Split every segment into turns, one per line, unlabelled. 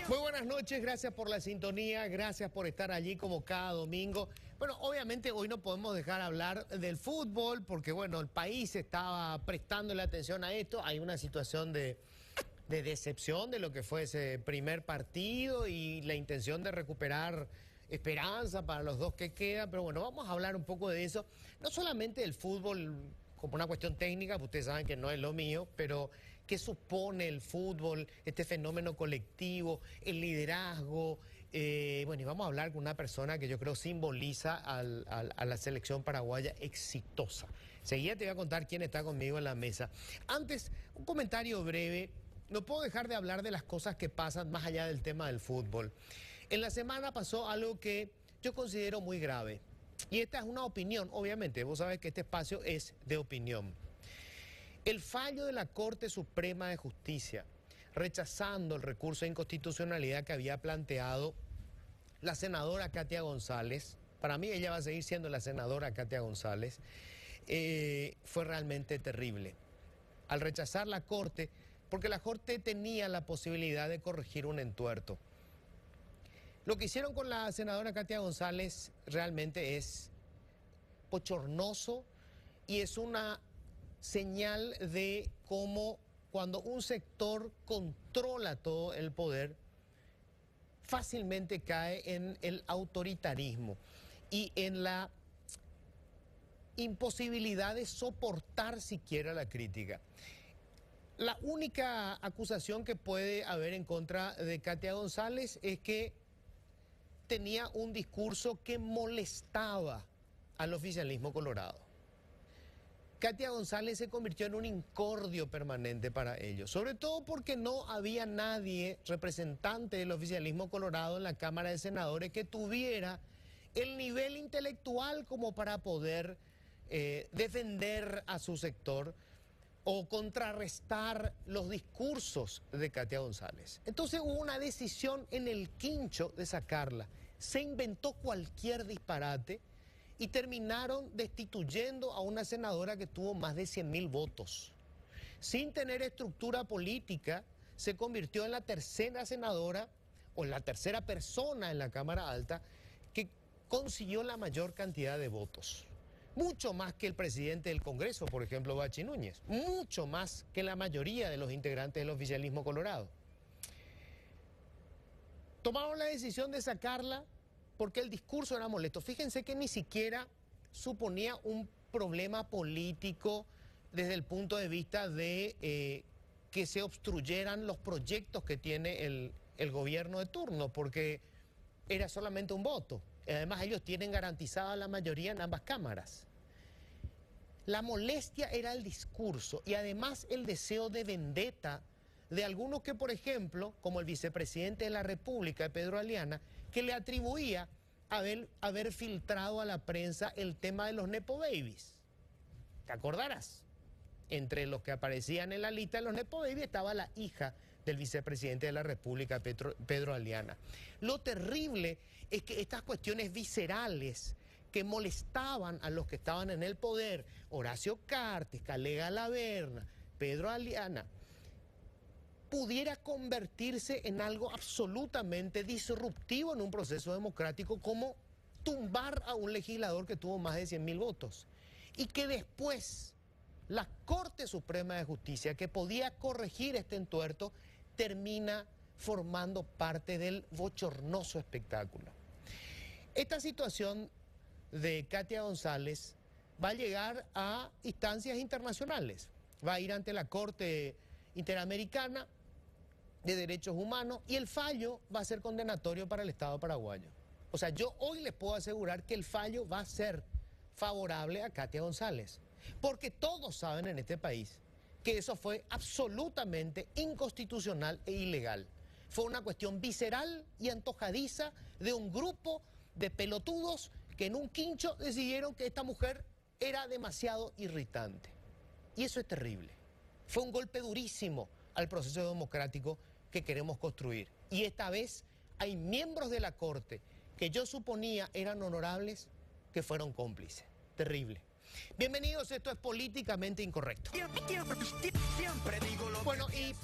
Muy buenas noches, gracias por la sintonía, gracias por estar allí como cada domingo. Bueno, obviamente hoy no podemos dejar hablar del fútbol porque, bueno, el país estaba prestando la atención a esto. Hay una situación de decepción de lo que fue ese primer partido y la intención de recuperar esperanza para los dos que quedan. Pero bueno, vamos a hablar un poco de eso. No solamente del fútbol como una cuestión técnica, pues ustedes saben que no es lo mío, pero ¿qué supone el fútbol, este fenómeno colectivo, el liderazgo? Bueno, y vamos a hablar con una persona que yo creo simboliza a la selección paraguaya exitosa. Enseguida te voy a contar quién está conmigo en la mesa. Antes, un comentario breve. No puedo dejar de hablar de las cosas que pasan más allá del tema del fútbol. En la semana pasó algo que yo considero muy grave. Y esta es una opinión, obviamente, vos sabés que este espacio es de opinión. El fallo de la Corte Suprema de Justicia, rechazando el recurso de inconstitucionalidad que había planteado la senadora Katia González, para mí ella va a seguir siendo la senadora Katia González, fue realmente terrible. Al rechazar la Corte, porque la Corte tenía la posibilidad de corregir un entuerto. Lo que hicieron con la senadora Katia González realmente es bochornoso y es una señal de cómo cuando un sector controla todo el poder, fácilmente cae en el autoritarismo y en la imposibilidad de soportar siquiera la crítica. La única acusación que puede haber en contra de Katia González es que tenía un discurso que molestaba al oficialismo colorado. Katia González se convirtió en un incordio permanente para ellos, sobre todo porque no había nadie representante del oficialismo colorado en la Cámara de Senadores que tuviera el nivel intelectual como para poder defender a su sector o contrarrestar los discursos de Katia González. Entonces hubo una decisión en el quincho de sacarla. Se inventó cualquier disparate y terminaron destituyendo a una senadora que tuvo más de 100.000 votos. Sin tener estructura política, se convirtió en la tercera senadora o en la tercera persona en la Cámara Alta que consiguió la mayor cantidad de votos. Mucho más que el presidente del Congreso, por ejemplo, Bachi Núñez. Mucho más que la mayoría de los integrantes del oficialismo colorado. Tomaron la decisión de sacarla porque el discurso era molesto. Fíjense que ni siquiera suponía un problema político desde el punto de vista de que se obstruyeran los proyectos que tiene el gobierno de turno, porque era solamente un voto. Además, ellos tienen garantizada la mayoría en ambas cámaras. La molestia era el discurso y además el deseo de vendetta de algunos que, por ejemplo, como el vicepresidente de la República, Pedro Aliana, que le atribuía haber filtrado a la prensa el tema de los Nepo Babies. ¿Te acordarás? Entre los que aparecían en la lista de los Nepo Babies estaba la hija del vicepresidente de la República, Pedro Aliana. Lo terrible es que estas cuestiones viscerales que molestaban a los que estaban en el poder, Horacio Cartes, Calega Laverna, Pedro Aliana, pudiera convertirse en algo absolutamente disruptivo en un proceso democrático como tumbar a un legislador que tuvo más de 100.000 votos. Y que después la Corte Suprema de Justicia, que podía corregir este entuerto, termina formando parte del bochornoso espectáculo. Esta situación de Katia González va a llegar a instancias internacionales. Va a ir ante la Corte Interamericana de Derechos Humanos y el fallo va a ser condenatorio para el Estado paraguayo. O sea, yo hoy les puedo asegurar que el fallo va a ser favorable a Katia González, porque todos saben en este país que eso fue absolutamente inconstitucional e ilegal. Fue una cuestión visceral y antojadiza de un grupo de pelotudos que en un quincho decidieron que esta mujer era demasiado irritante. Y eso es terrible. Fue un golpe durísimo al proceso democrático que queremos construir. Y esta vez hay miembros de la Corte que yo suponía eran honorables que fueron cómplices. Terrible. Bienvenidos, esto es Políticamente Incorrecto.
Siempre digo lo
Bueno, y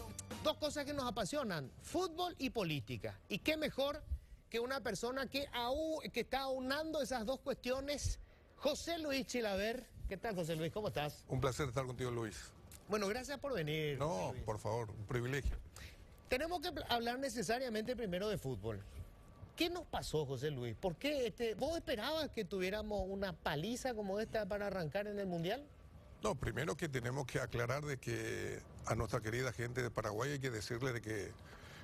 dos cosas que nos apasionan, fútbol y política. Y qué mejor que una persona que está aunando esas dos cuestiones, José Luis Chilaver. ¿Qué tal, José Luis? ¿Cómo estás?
Un placer estar contigo, Luis.
Bueno, gracias por venir.
No, por favor, un privilegio.
Tenemos que hablar necesariamente primero de fútbol. ¿Qué nos pasó, José Luis? ¿Por qué vos esperabas que tuviéramos una paliza como esta para arrancar en el Mundial?
No, primero que tenemos que aclarar de que a nuestra querida gente de Paraguay hay que decirle de que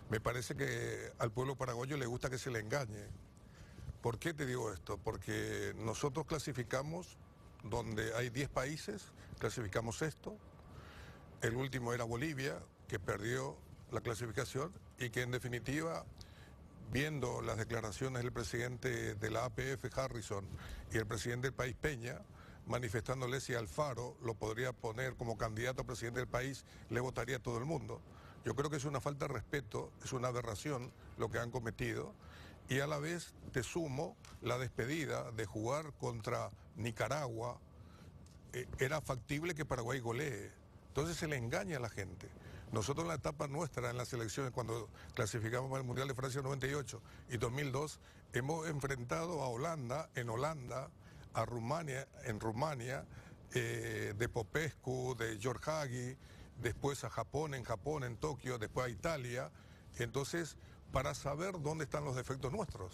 me parece que al pueblo paraguayo le gusta que se le engañe. ¿Por qué te digo esto? Porque nosotros clasificamos donde hay 10 países, clasificamos esto. El último era Bolivia, que perdió la clasificación y que en definitiva, viendo las declaraciones del presidente de la APF, Harrison, y el presidente del país, Peña, manifestándole si Alfaro lo podría poner como candidato a presidente del país, le votaría a todo el mundo. Yo creo que es una falta de respeto, es una aberración lo que han cometido, y a la vez te sumo la despedida de jugar contra Nicaragua. Era factible que Paraguay golee, entonces se le engaña a la gente. Nosotros en la etapa nuestra, en las elecciones, cuando clasificamos para el Mundial de Francia 98 y 2002, hemos enfrentado a Holanda, en Holanda, a Rumania, en Rumania, de Popescu, de George Hagi, después a Japón, en Tokio, después a Italia. Entonces, para saber dónde están los defectos nuestros.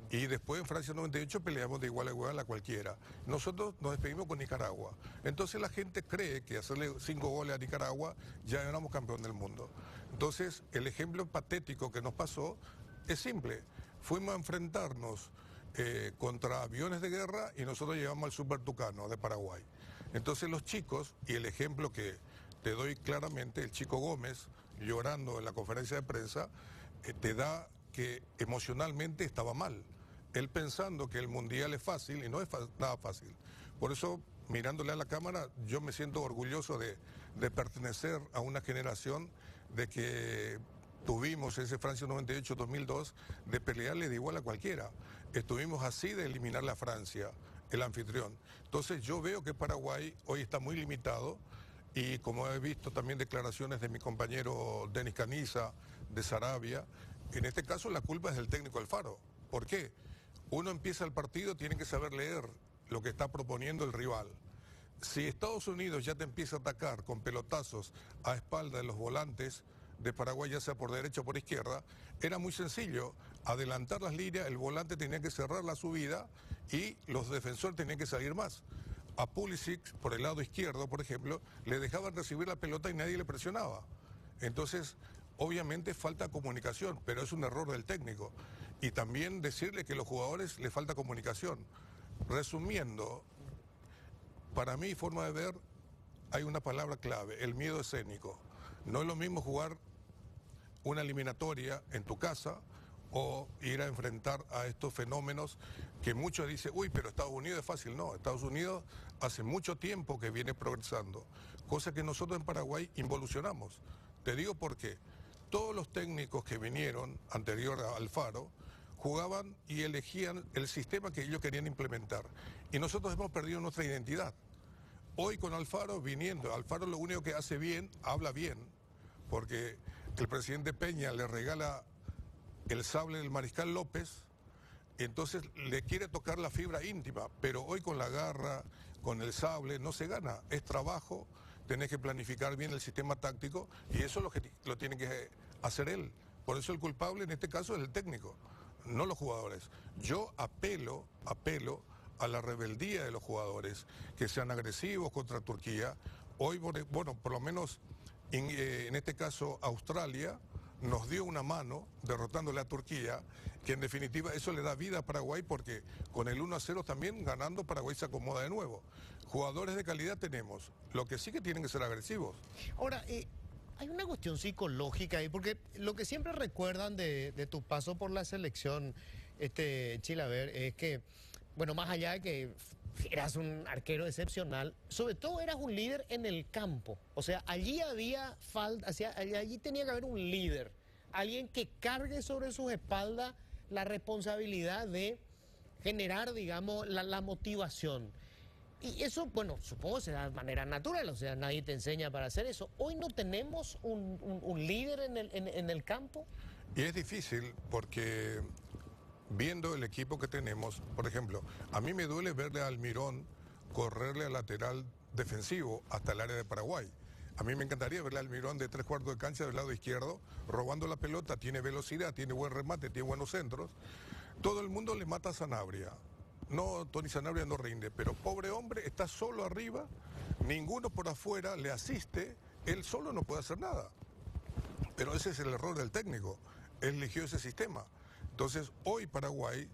Y después en Francia 98 peleamos de igual a igual a cualquiera. Nosotros nos despedimos con Nicaragua. Entonces la gente cree que hacerle 5 goles a Nicaragua ya éramos campeón del mundo. Entonces el ejemplo patético que nos pasó es simple. Fuimos a enfrentarnos contra aviones de guerra y nosotros llevamos al Super Tucano de Paraguay. Entonces los chicos, y el ejemplo que te doy claramente, el chico Gómez llorando en la conferencia de prensa, te da que emocionalmente estaba mal. Él pensando que el Mundial es fácil y no es nada fácil. Por eso, mirándole a la cámara, yo me siento orgulloso de pertenecer a una generación de que tuvimos ese Francia 98-2002 de pelearle de igual a cualquiera. Estuvimos así de eliminarle a Francia, el anfitrión. Entonces yo veo que Paraguay hoy está muy limitado y como he visto también declaraciones de mi compañero Denis Caniza, de Sarabia, en este caso la culpa es del técnico Alfaro. ¿Por qué? Uno empieza el partido, tiene que saber leer lo que está proponiendo el rival. Si Estados Unidos ya te empieza a atacar con pelotazos a espalda de los volantes de Paraguay, ya sea por derecha o por izquierda, era muy sencillo. Adelantar las líneas, el volante tenía que cerrar la subida y los defensores tenían que salir más. A Pulisic, por el lado izquierdo, por ejemplo, le dejaban recibir la pelota y nadie le presionaba. Entonces, obviamente falta comunicación, pero es un error del técnico. Y también decirle que a los jugadores les falta comunicación. Resumiendo, para mi forma de ver, hay una palabra clave, el miedo escénico. No es lo mismo jugar una eliminatoria en tu casa o ir a enfrentar a estos fenómenos que muchos dicen, uy, pero Estados Unidos es fácil. No, Estados Unidos hace mucho tiempo que viene progresando, cosa que nosotros en Paraguay involucionamos. Te digo por qué. Todos los técnicos que vinieron anterior a Alfaro jugaban y elegían el sistema que ellos querían implementar. Y nosotros hemos perdido nuestra identidad. Hoy con Alfaro viniendo, Alfaro lo único que hace bien, habla bien, porque el presidente Peña le regala el sable del Mariscal López, entonces le quiere tocar la fibra íntima, pero hoy con la garra, con el sable, no se gana, es trabajo. Tenés que planificar bien el sistema táctico y eso lo tiene que hacer él. Por eso el culpable en este caso es el técnico, no los jugadores. Yo apelo a la rebeldía de los jugadores, que sean agresivos contra Turquía. Hoy, bueno, por lo menos en este caso Australia nos dio una mano derrotándole a Turquía, que en definitiva eso le da vida a Paraguay porque con el 1-0 también ganando Paraguay se acomoda de nuevo. Jugadores de calidad tenemos, lo que sí que tienen que ser agresivos.
Ahora, hay una cuestión psicológica ahí, porque lo que siempre recuerdan de tu paso por la selección, Chilaver, es que, bueno, más allá de que eras un arquero excepcional, sobre todo eras un líder en el campo. O sea, allí había falta, allí tenía que haber un líder, alguien que cargue sobre sus espaldas la responsabilidad de generar, digamos, la motivación. Y eso, bueno, supongo se da de manera natural, o sea, nadie te enseña para hacer eso. Hoy no tenemos un líder en el campo.
Y es difícil porque viendo el equipo que tenemos, por ejemplo, a mí me duele verle a Almirón correrle al lateral defensivo hasta el área de Paraguay. A mí me encantaría verle a Almirón de 3/4 de cancha del lado izquierdo, robando la pelota, tiene velocidad, tiene buen remate, tiene buenos centros. Todo el mundo le mata a Sanabria. No, Tony Sanabria no rinde, pero pobre hombre, está solo arriba, ninguno por afuera le asiste, él solo no puede hacer nada. Pero ese es el error del técnico, él eligió ese sistema. Entonces, hoy Paraguay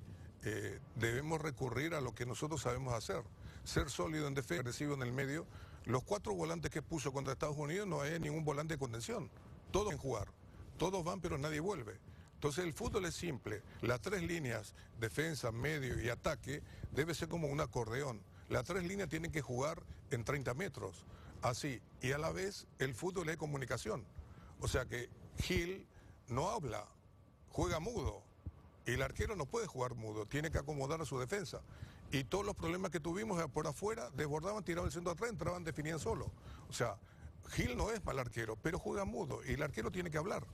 debemos recurrir a lo que nosotros sabemos hacer, ser sólido en defensa, agresivo en el medio. Los 4 volantes que puso contra Estados Unidos no hay ningún volante de contención, todos en jugar, todos van pero nadie vuelve. Entonces el fútbol es simple, las 3 líneas, defensa, medio y ataque, debe ser como un acordeón. Las 3 líneas tienen que jugar en 30 metros, así, y a la vez el fútbol es comunicación. O sea que Gil no habla, juega mudo, y el arquero no puede jugar mudo, tiene que acomodar a su defensa. Y todos los problemas que tuvimos por afuera, desbordaban, tiraban el centro atrás, entraban, definían solo. O sea, Gil no es mal arquero, pero juega mudo, y el arquero tiene que hablar.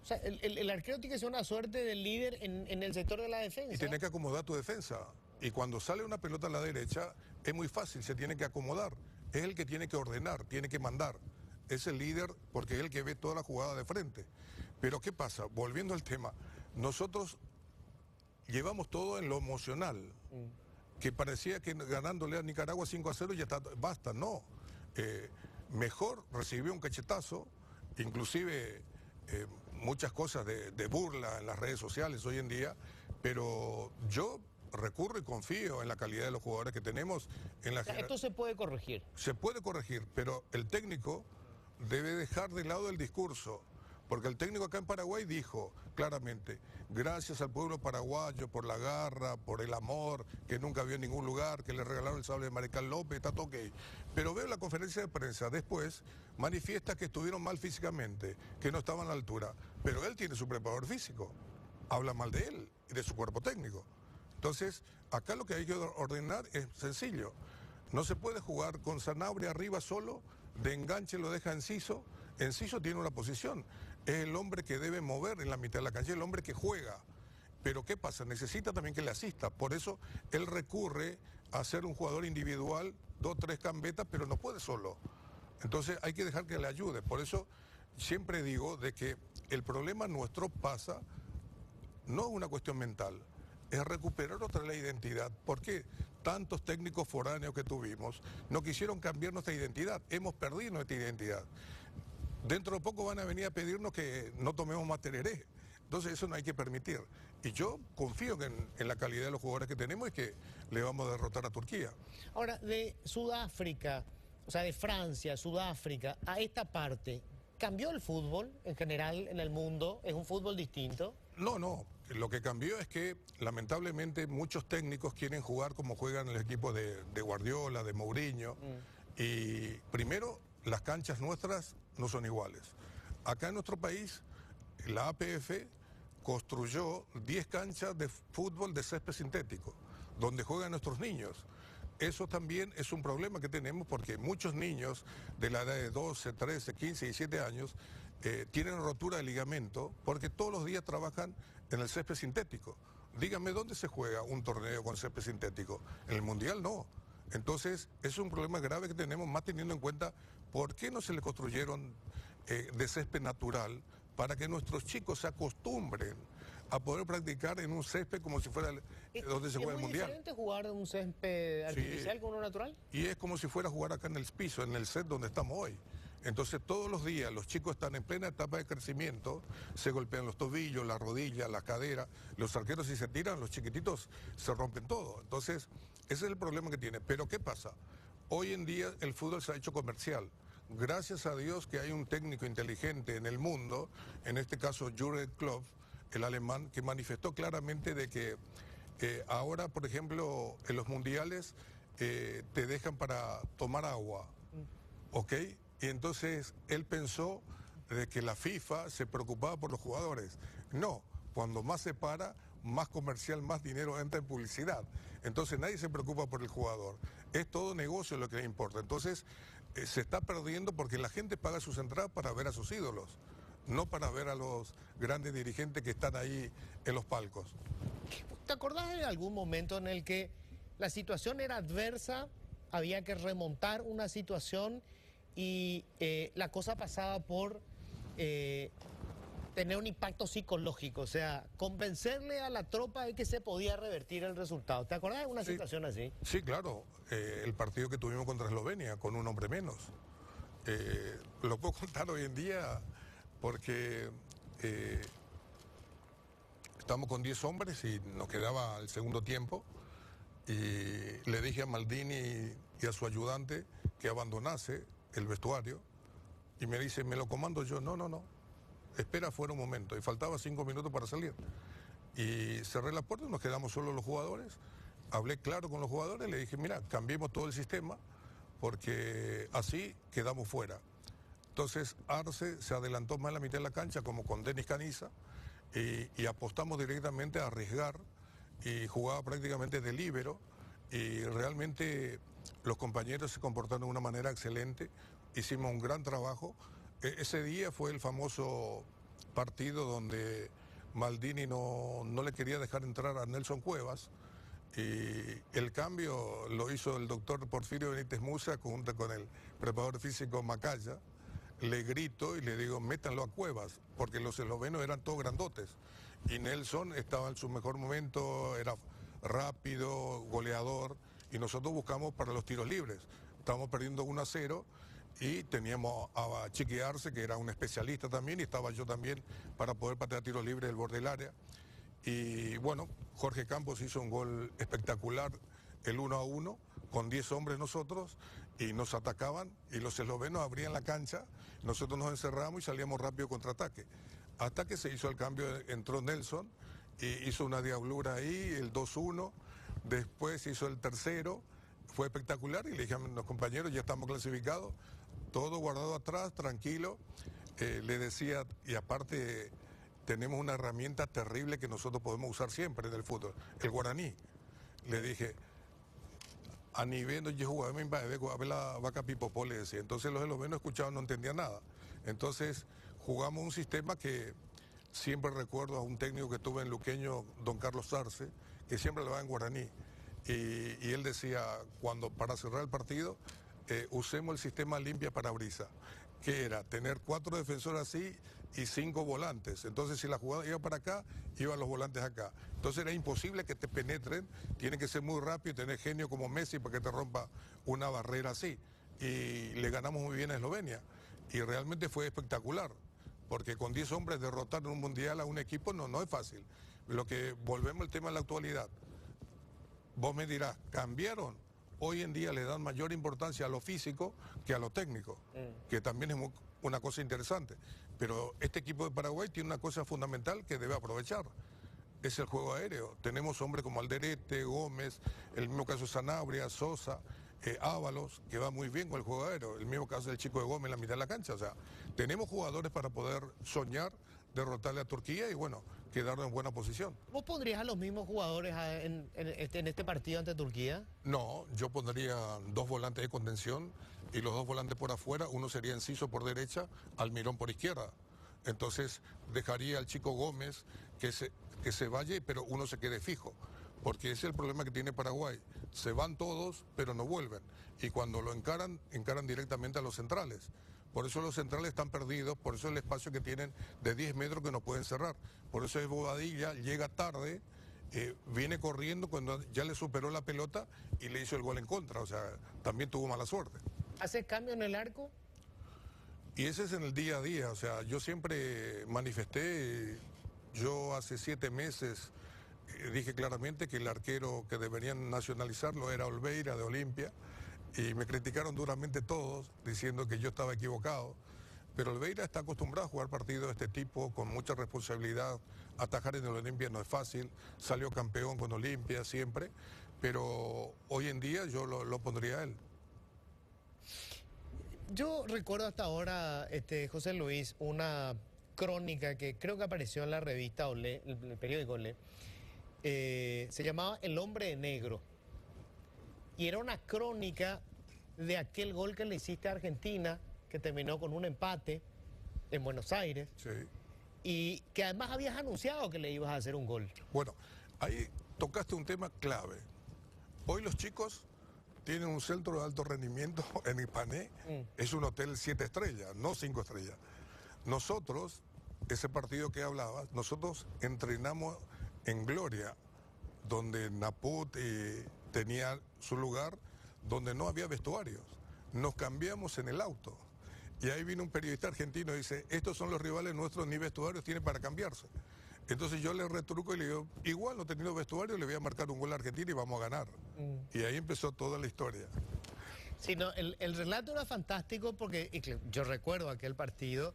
O sea, el arquero tiene que ser una suerte de líder en el sector de la defensa.
Y tiene que acomodar tu defensa. Y cuando sale una pelota a la derecha, es muy fácil, se tiene que acomodar. Es el que tiene que ordenar, tiene que mandar. Es el líder porque es el que ve toda la jugada de frente. Pero ¿qué pasa? Volviendo al tema, nosotros llevamos todo en lo emocional. Que parecía que ganándole a Nicaragua 5-0 ya está, basta, no. Mejor recibió un cachetazo, inclusive muchas cosas de burla en las redes sociales hoy en día, pero yo recurro y confío en la calidad de los jugadores que tenemos.
Esto se puede corregir.
Se puede corregir, pero el técnico debe dejar de lado el discurso, porque el técnico acá en Paraguay dijo claramente, gracias al pueblo paraguayo por la garra, por el amor, que nunca vio en ningún lugar, que le regalaron el sable de Mariscal López, está todo ok. Pero veo la conferencia de prensa después, manifiesta que estuvieron mal físicamente, que no estaban a la altura, pero él tiene su preparador físico, habla mal de él y de su cuerpo técnico. Entonces, acá lo que hay que ordenar es sencillo, no se puede jugar con Sanabria arriba solo, de enganche lo deja Enciso tiene una posición, es el hombre que debe mover en la mitad de la cancha, el hombre que juega. Pero ¿qué pasa? Necesita también que le asista, por eso él recurre a ser un jugador individual, 2, 3 gambetas, pero no puede solo. Entonces hay que dejar que le ayude, por eso siempre digo de que el problema nuestro pasa, no es una cuestión mental, es recuperar otra vez la identidad. ¿Por qué? Tantos técnicos foráneos que tuvimos no quisieron cambiar nuestra identidad, hemos perdido nuestra identidad. Dentro de poco van a venir a pedirnos que no tomemos más tereré. Entonces eso no hay que permitir. Y yo confío en la calidad de los jugadores que tenemos y que le vamos a derrotar a Turquía.
Ahora, de Sudáfrica, o sea, de Francia, Sudáfrica, a esta parte, ¿cambió el fútbol en general en el mundo? ¿Es un fútbol distinto?
No. Lo que cambió es que lamentablemente muchos técnicos quieren jugar como juegan el equipo de Guardiola, de Mourinho. Y primero, las canchas nuestras no son iguales. Acá en nuestro país, la APF construyó 10 canchas de fútbol de césped sintético, donde juegan nuestros niños. Eso también es un problema que tenemos porque muchos niños de la edad de 12, 13, 15, 17 años tienen rotura de ligamento porque todos los días trabajan en el césped sintético. Dígame, ¿dónde se juega un torneo con césped sintético? En el Mundial no. Entonces, es un problema grave que tenemos, más teniendo en cuenta por qué no se le construyeron de césped natural para que nuestros chicos se acostumbren a poder practicar en un césped como si fuera donde se juega el Mundial.
¿Es diferente jugar en un césped artificial con uno natural?
Y es como si fuera a jugar acá en el piso, en el set donde estamos hoy. Entonces todos los días los chicos están en plena etapa de crecimiento, se golpean los tobillos, las rodillas, las caderas, los arqueros si se tiran, los chiquititos se rompen todo. Entonces ese es el problema que tiene. Pero ¿qué pasa? Hoy en día el fútbol se ha hecho comercial. Gracias a Dios que hay un técnico inteligente en el mundo, en este caso Jürgen Klopp, el alemán, que manifestó claramente de que ahora, por ejemplo, en los mundiales te dejan para tomar agua, ¿ok? Y entonces él pensó de que la FIFA se preocupaba por los jugadores. No, cuando más se para, más comercial, más dinero entra en publicidad. Entonces nadie se preocupa por el jugador. Es todo negocio lo que le importa. Entonces se está perdiendo porque la gente paga sus entradas para ver a sus ídolos, no para ver a los grandes dirigentes que están ahí en los palcos.
¿Te acordás de algún momento en el que la situación era adversa, había que remontar una situación y la cosa pasaba por tener un impacto psicológico? O sea, convencerle a la tropa de que se podía revertir el resultado. ¿Te acordás de una situación así?
Sí, claro. El partido que tuvimos contra Eslovenia, con un hombre menos. Lo puedo contar hoy en día porque estamos con 10 hombres y nos quedaba el segundo tiempo. Y le dije a Maldini y a su ayudante que abandonase el vestuario. Y me dice, ¿me lo comando yo? No, no, no. Espera fuera un momento. Y faltaba 5 minutos para salir. Y cerré la puerta y nos quedamos solo los jugadores. Hablé claro con los jugadores, le dije, mira, cambiemos todo el sistema porque así quedamos fuera. Entonces Arce se adelantó más en la mitad de la cancha, como con Denis Caniza, y apostamos directamente a arriesgar, y jugaba prácticamente de líbero, y realmente los compañeros se comportaron de una manera excelente, hicimos un gran trabajo. Ese día fue el famoso partido donde Maldini no le quería dejar entrar a Nelson Cuevas, y el cambio lo hizo el doctor Porfirio Benítez Musa junto con el preparador físico Macaya. Le grito y le digo, métanlo a Cuevas, porque los eslovenos eran todos grandotes. Y Nelson estaba en su mejor momento, era rápido, goleador, y nosotros buscamos para los tiros libres. Estábamos perdiendo 1-0 y teníamos a Chiqui Arce, que era un especialista también, y estaba yo también para poder patear tiros libres del borde del área. Y bueno, Jorge Campos hizo un gol espectacular, el 1-1, con 10 hombres nosotros, y nos atacaban, y los eslovenos abrían la cancha, nosotros nos encerramos y salíamos rápido contraataque. Hasta que se hizo el cambio, entró Nelson, y hizo una diablura ahí, el 2-1, después hizo el tercero, fue espectacular, y le dije a los compañeros, ya estamos clasificados, todo guardado atrás, tranquilo. Le decía, y aparte tenemos una herramienta terrible que nosotros podemos usar siempre en el fútbol, el guaraní. Le dije, a nivel yo jugaba a ver la vaca pipopó, le decía. Entonces los eslovenos escuchaban, no entendían nada. Entonces jugamos un sistema que siempre recuerdo a un técnico que tuve en Luqueño, don Carlos Arce, que siempre lo daba en guaraní. Y él decía, para cerrar el partido, usemos el sistema limpia parabrisa, que era tener 4 defensores así y 5 volantes. Entonces si la jugada iba para acá, iban los volantes acá. Entonces era imposible que te penetren, tiene que ser muy rápido y tener genio como Messi para que te rompa una barrera así. Y le ganamos muy bien a Eslovenia. Y realmente fue espectacular, porque con 10 hombres derrotar en un mundial a un equipo no es fácil. Lo que volvemos al tema de la actualidad. Vos me dirás, ¿cambiaron? Hoy en día le dan mayor importancia a lo físico que a lo técnico, que también es una cosa interesante. Pero este equipo de Paraguay tiene una cosa fundamental que debe aprovechar, es el juego aéreo. Tenemos hombres como Alderete, Gómez, el mismo caso de Sanabria, Sosa, Ábalos, que va muy bien con el juego aéreo, el mismo caso del chico de Gómez en la mitad de la cancha. O sea, tenemos jugadores para poder soñar, derrotarle a Turquía y bueno, quedarnos en buena posición.
¿Vos pondrías a los mismos jugadores en este partido ante Turquía?
No, yo pondría 2 volantes de contención y los 2 volantes por afuera. Uno sería Enciso por derecha, Almirón por izquierda. Entonces dejaría al chico Gómez que se vaya, pero uno se quede fijo. Porque ese es el problema que tiene Paraguay. Se van todos, pero no vuelven. Y cuando lo encaran directamente a los centrales. Por eso los centrales están perdidos, por eso el espacio que tienen de 10 metros que no pueden cerrar. Por eso es Bobadilla, llega tarde, viene corriendo cuando ya le superó la pelota y le hizo el gol en contra. O sea, también tuvo mala suerte.
¿Hace cambio en el arco?
Y ese es en el día a día. O sea, yo siempre manifesté, yo hace 7 meses dije claramente que el arquero que deberían nacionalizarlo era Olveira de Olimpia. Y me criticaron duramente todos, diciendo que yo estaba equivocado. Pero Olveira está acostumbrado a jugar partidos de este tipo, con mucha responsabilidad. Atajar en el Olimpia no es fácil, salió campeón con Olimpia siempre, pero hoy en día yo lo pondría a él.
Yo recuerdo hasta ahora, José Luis, una crónica que creo que apareció en la revista Olé, el periódico Olé, se llamaba El Hombre de Negro. Y era una crónica de aquel gol que le hiciste a Argentina, que terminó con un empate en Buenos Aires.
Sí.
Y que además habías anunciado que le ibas a hacer un gol.
Bueno, ahí tocaste un tema clave. Hoy los chicos tienen un centro de alto rendimiento en Ipané. Es un hotel 7 estrellas, no 5 estrellas. Nosotros, ese partido que hablabas, nosotros entrenamos en Gloria, donde Naput tenía su lugar, donde no había vestuarios. Nos cambiamos en el auto. Y ahí vino un periodista argentino y dice, estos son los rivales nuestros, ni vestuarios tienen para cambiarse. Entonces yo le retruco y le digo, igual no teniendo vestuario, le voy a marcar un gol a Argentina y vamos a ganar. Y ahí empezó toda la historia.
Sí, no, el relato era fantástico porque yo recuerdo aquel partido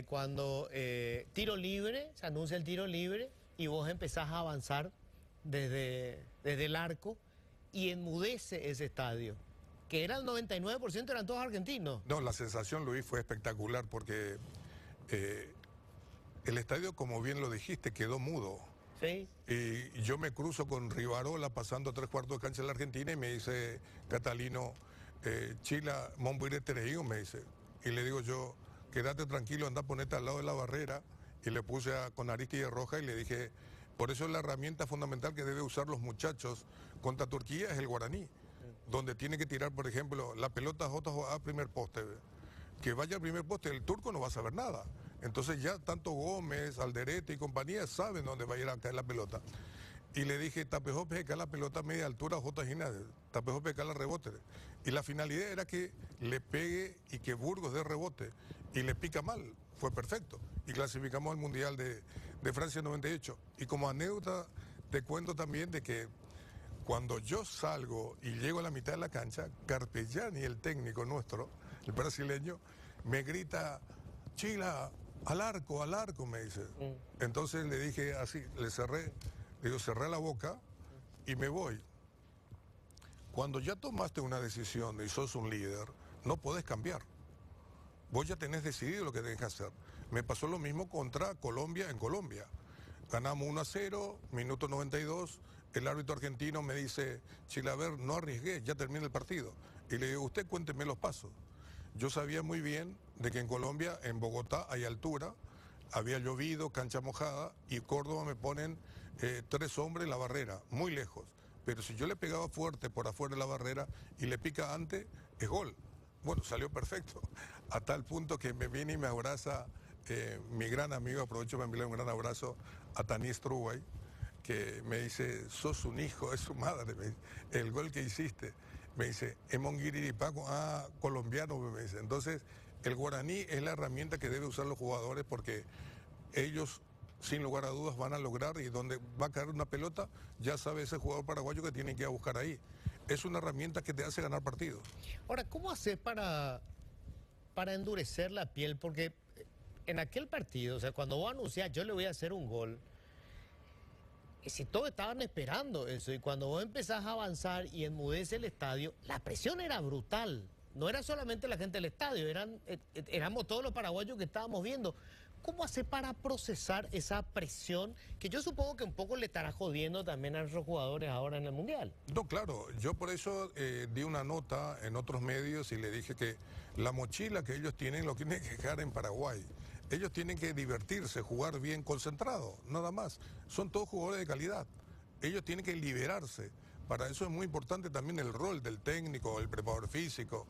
cuando tiro libre, se anuncia el tiro libre y vos empezás a avanzar desde el arco y enmudece ese estadio, que era el 99% eran todos argentinos.
No, la sensación, Luis, fue espectacular porque el estadio, como bien lo dijiste, quedó mudo.
Sí.
Y yo me cruzo con Rivarola pasando 3/4 de cancha de la Argentina y me dice, Catalino, Chila, Mombuire Tereío, me dice. Y le digo yo, quédate tranquilo, anda, ponete al lado de la barrera. Y le puse con Aristide Roja y le dije, por eso la herramienta fundamental que deben usar los muchachos contra Turquía es el guaraní, donde tiene que tirar, por ejemplo, la pelota a primer poste. Que vaya al primer poste, el turco no va a saber nada. Entonces ya tanto Gómez, Alderete y compañía saben dónde va a ir a caer la pelota. Y le dije, Tapejó peca la pelota a media altura, J. Ginás, Tapejó peca la rebote. Y la finalidad era que le pegue y que Burgos dé rebote. Y le pica mal, fue perfecto. Y clasificamos al Mundial de Francia 98. Y como anécdota, te cuento también de que cuando yo salgo y llego a la mitad de la cancha, Carpellani, el técnico nuestro, el brasileño, me grita, Chila, al arco, me dice. Entonces le dije así, cerré la boca y me voy. Cuando ya tomaste una decisión y sos un líder, no podés cambiar. Vos ya tenés decidido lo que tenés que hacer. Me pasó lo mismo contra Colombia en Colombia. Ganamos 1-0, minuto 92, el árbitro argentino me dice, Chila, a ver, no arriesgué, ya termina el partido. Y le digo, usted cuénteme los pasos. Yo sabía muy bien de que en Colombia, en Bogotá, hay altura, había llovido, cancha mojada, y Córdoba me ponen 3 hombres en la barrera, muy lejos. Pero si yo le pegaba fuerte por afuera de la barrera y le pica antes, es gol. Bueno, salió perfecto, a tal punto que me viene y me abraza mi gran amigo, aprovecho para enviarle un gran abrazo a Tanis Truway, que me dice, sos un hijo, es su madre, me dice, el gol que hiciste. Me dice, Emonguiriripaco, colombiano, me dice. Entonces, el guaraní es la herramienta que deben usar los jugadores porque ellos, sin lugar a dudas, van a lograr y donde va a caer una pelota, ya sabe ese jugador paraguayo que tiene que ir a buscar ahí. Es una herramienta que te hace ganar partidos.
Ahora, ¿cómo haces para endurecer la piel? Porque en aquel partido, o sea, cuando vos anunciás, yo le voy a hacer un gol, y si todos estaban esperando eso, y cuando vos empezás a avanzar y enmudece el estadio, la presión era brutal. No era solamente la gente del estadio, éramos todos los paraguayos que estábamos viendo. ¿Cómo hace para procesar esa presión que yo supongo que un poco le estará jodiendo también a nuestros jugadores ahora en el Mundial?
No, claro, yo por eso di una nota en otros medios y le dije que la mochila que ellos tienen lo tienen que dejar en Paraguay. Ellos tienen que divertirse, jugar bien concentrado, nada más. Son todos jugadores de calidad. Ellos tienen que liberarse. Para eso es muy importante también el rol del técnico, el preparador físico,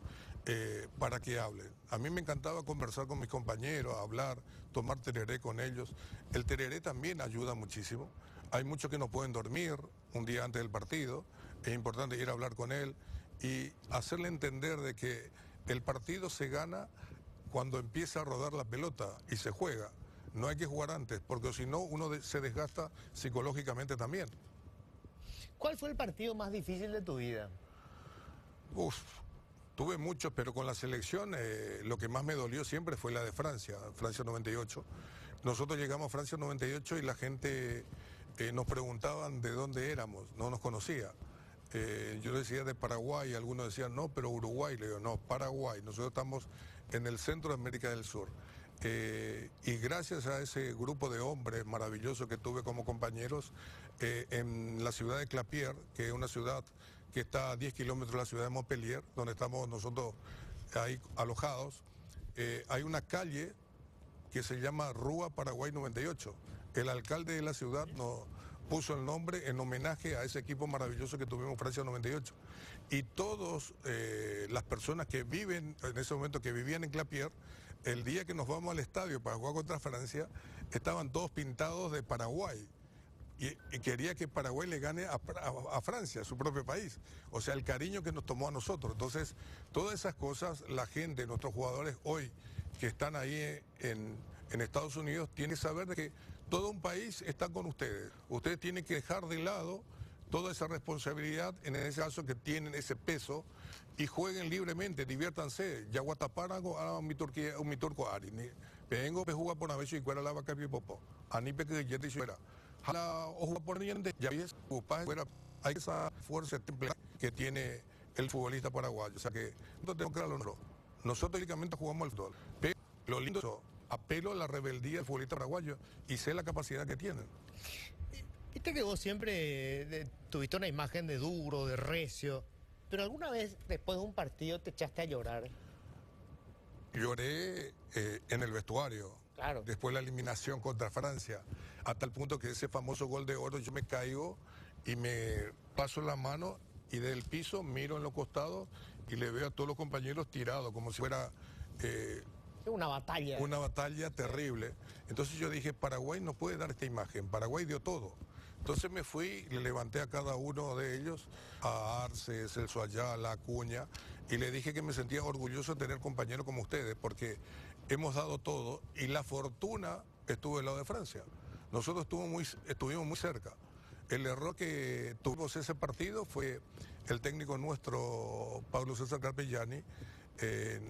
para que hablen. A mí me encantaba conversar con mis compañeros, hablar, tomar tereré con ellos. El tereré también ayuda muchísimo. Hay muchos que no pueden dormir un día antes del partido. Es importante ir a hablar con él y hacerle entender de que el partido se gana cuando empieza a rodar la pelota y se juega. No hay que jugar antes, porque si no uno se desgasta psicológicamente también.
¿Cuál fue el partido más difícil de tu vida?
Tuve muchos, pero con la selección lo que más me dolió siempre fue la de Francia, Francia 98. Nosotros llegamos a Francia 98 y la gente nos preguntaban de dónde éramos, no nos conocía. Yo decía de Paraguay, algunos decían no, pero Uruguay. Le digo, no, Paraguay, nosotros estamos en el centro de América del Sur. Y gracias a ese grupo de hombres maravillosos que tuve como compañeros en la ciudad de Clapier, que es una ciudad que está a 10 kilómetros de la ciudad de Montpellier, donde estamos nosotros ahí alojados, hay una calle que se llama Rúa Paraguay 98. El alcalde de la ciudad nos puso el nombre en homenaje a ese equipo maravilloso que tuvimos Francia 98. Y todas las personas que viven, en ese momento que vivían en Clapier, el día que nos vamos al estadio para jugar contra Francia, estaban todos pintados de Paraguay. Y quería que Paraguay le gane a Francia, a su propio país. O sea, el cariño que nos tomó a nosotros. Entonces, todas esas cosas, la gente, nuestros jugadores hoy que están ahí en Estados Unidos, tienen que saber de que todo un país está con ustedes. Ustedes tienen que dejar de lado toda esa responsabilidad, en ese caso que tienen ese peso, y jueguen libremente, diviértanse. Yaguataparago, mi turco ari. Vengo a jugar por una vez y cuera la vaca pipopo. Anipe que ya te hiciera. Jala o jugar por niente, ya ves, hay esa fuerza que tiene el futbolista paraguayo. O sea que no tenemos que darlo nosotros. Nosotros únicamente jugamos al fútbol. Pero lo lindo es eso, apelo a la rebeldía del futbolista paraguayo y sé la capacidad que tienen.
Viste que vos siempre tuviste una imagen de duro, de recio, pero alguna vez después de un partido te echaste a llorar.
Lloré en el vestuario,
Claro.
después de la eliminación contra Francia, a tal punto que ese famoso gol de oro yo me caigo y me paso la mano y del piso miro en los costados y le veo a todos los compañeros tirados como si fuera
Una batalla.
una batalla terrible. Entonces yo dije, Paraguay no puede dar esta imagen, Paraguay dio todo. Entonces me fui, le levanté a cada uno de ellos, a Arce, Celso Ayala, Acuña, y le dije que me sentía orgulloso de tener compañeros como ustedes, porque hemos dado todo y la fortuna estuvo del lado de Francia. Nosotros estuvimos muy cerca. El error que tuvimos ese partido fue el técnico nuestro, Pablo César Carpellani,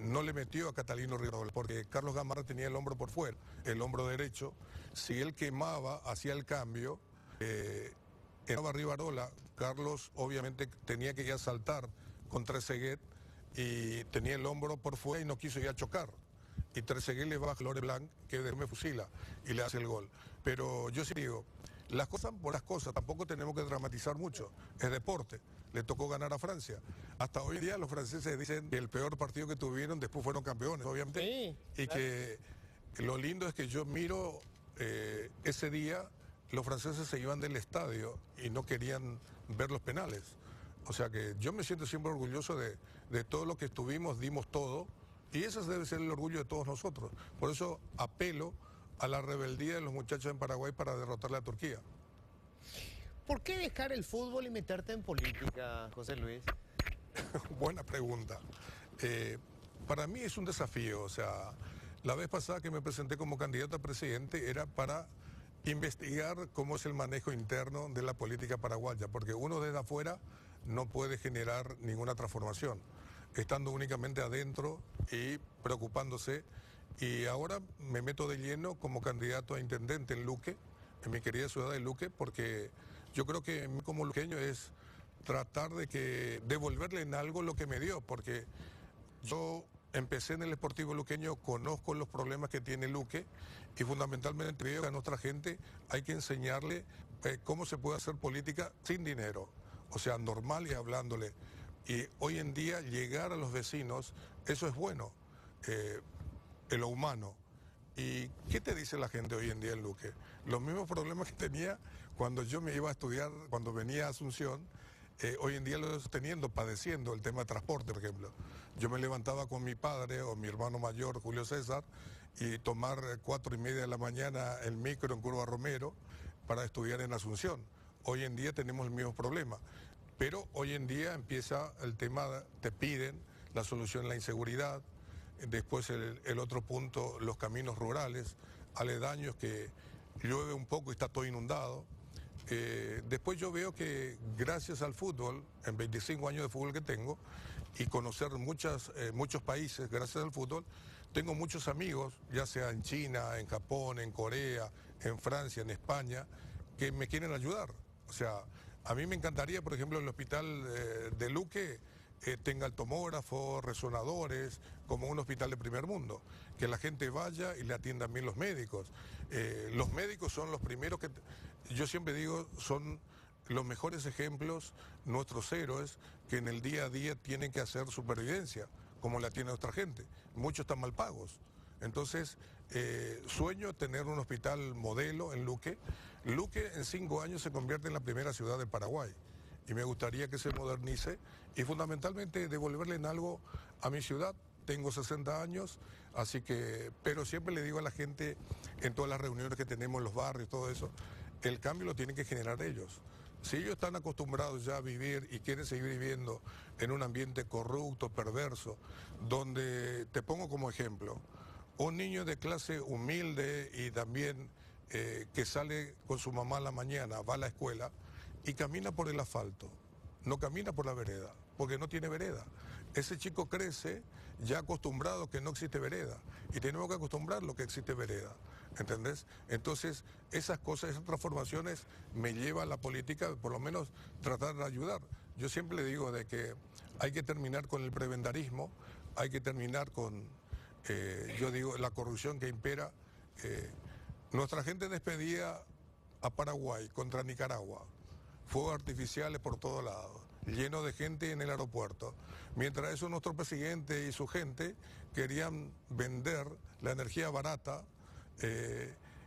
no le metió a Catalino Rivarola, porque Carlos Gamarra tenía el hombro por fuera, el hombro derecho. Si él quemaba, hacía el cambio, en Rivarola, Carlos obviamente tenía que ya saltar contra Trezeguet y tenía el hombro por fuera y no quiso ya chocar. Y Trezeguet le baja a Lore Blanc, que me fusila y le hace el gol. Pero yo sí digo, las cosas por las cosas, tampoco tenemos que dramatizar mucho. Es deporte, le tocó ganar a Francia. Hasta hoy día los franceses dicen que el peor partido que tuvieron, después fueron campeones, obviamente.
Sí,
Y
claro.
que lo lindo es que yo miro ese día, los franceses se iban del estadio y no querían ver los penales. O sea que yo me siento siempre orgulloso de todo lo que estuvimos, dimos todo, y ese debe ser el orgullo de todos nosotros. Por eso apelo a la rebeldía de los muchachos en Paraguay para derrotarle a Turquía.
¿Por qué dejar el fútbol y meterte en política, José Luis?
Buena pregunta. Para mí es un desafío. O sea, la vez pasada que me presenté como candidato a presidente era para investigar cómo es el manejo interno de la política paraguaya, porque uno desde afuera no puede generar ninguna transformación, estando únicamente adentro y preocupándose. Y ahora me meto de lleno como candidato a intendente en Luque, en mi querida ciudad de Luque, porque yo creo que como luqueño es tratar de devolverle en algo lo que me dio, porque yo empecé en el Sportivo Luqueño, conozco los problemas que tiene Luque y fundamentalmente creo que a nuestra gente hay que enseñarle cómo se puede hacer política sin dinero, o sea, normal y hablándole. Y hoy en día llegar a los vecinos, eso es bueno, en lo humano. ¿Y qué te dice la gente hoy en día en Luque? Los mismos problemas que tenía cuando yo me iba a estudiar, cuando venía a Asunción, hoy en día lo estoy teniendo, padeciendo el tema de transporte, por ejemplo. Yo me levantaba con mi padre o mi hermano mayor, Julio César, y tomar 4:30 de la mañana el micro en Curva Romero para estudiar en Asunción. Hoy en día tenemos el mismo problema, pero hoy en día empieza el tema, te piden la solución a la inseguridad, después el otro punto, los caminos rurales, aledaños que llueve un poco y está todo inundado. Después yo veo que gracias al fútbol, en 25 años de fútbol que tengo, y conocer muchos países gracias al fútbol, tengo muchos amigos, ya sea en China, en Japón, en Corea, en Francia, en España, que me quieren ayudar. O sea, a mí me encantaría, por ejemplo, el hospital de Luque, tenga el tomógrafo, resonadores, como un hospital de primer mundo. Que la gente vaya y le atiendan bien los médicos. Los médicos son los primeros que, yo siempre digo, son los mejores ejemplos, nuestros héroes, que en el día a día tienen que hacer supervivencia, como la tiene nuestra gente. Muchos están mal pagos. Entonces, sueño tener un hospital modelo en Luque. Luque en 5 años se convierte en la primera ciudad de Paraguay. Y me gustaría que se modernice y fundamentalmente devolverle en algo a mi ciudad. Tengo 60 años, así que, pero siempre le digo a la gente en todas las reuniones que tenemos en los barrios, todo eso, el cambio lo tienen que generar ellos. Si ellos están acostumbrados ya a vivir y quieren seguir viviendo en un ambiente corrupto, perverso, donde, te pongo como ejemplo, un niño de clase humilde y también que sale con su mamá a la mañana, va a la escuela y camina por el asfalto, no camina por la vereda, porque no tiene vereda. Ese chico crece ya acostumbrado que no existe vereda y tenemos que acostumbrarlo que existe vereda, ¿entendés? Entonces, esas cosas, esas transformaciones me llevan a la política, por lo menos tratar de ayudar. Yo siempre le digo de que hay que terminar con el prebendarismo, hay que terminar con, yo digo, la corrupción que impera. Nuestra gente despedía a Paraguay contra Nicaragua. Fuegos artificiales por todos lados, lleno de gente en el aeropuerto. Mientras eso, nuestro presidente y su gente querían vender la energía barata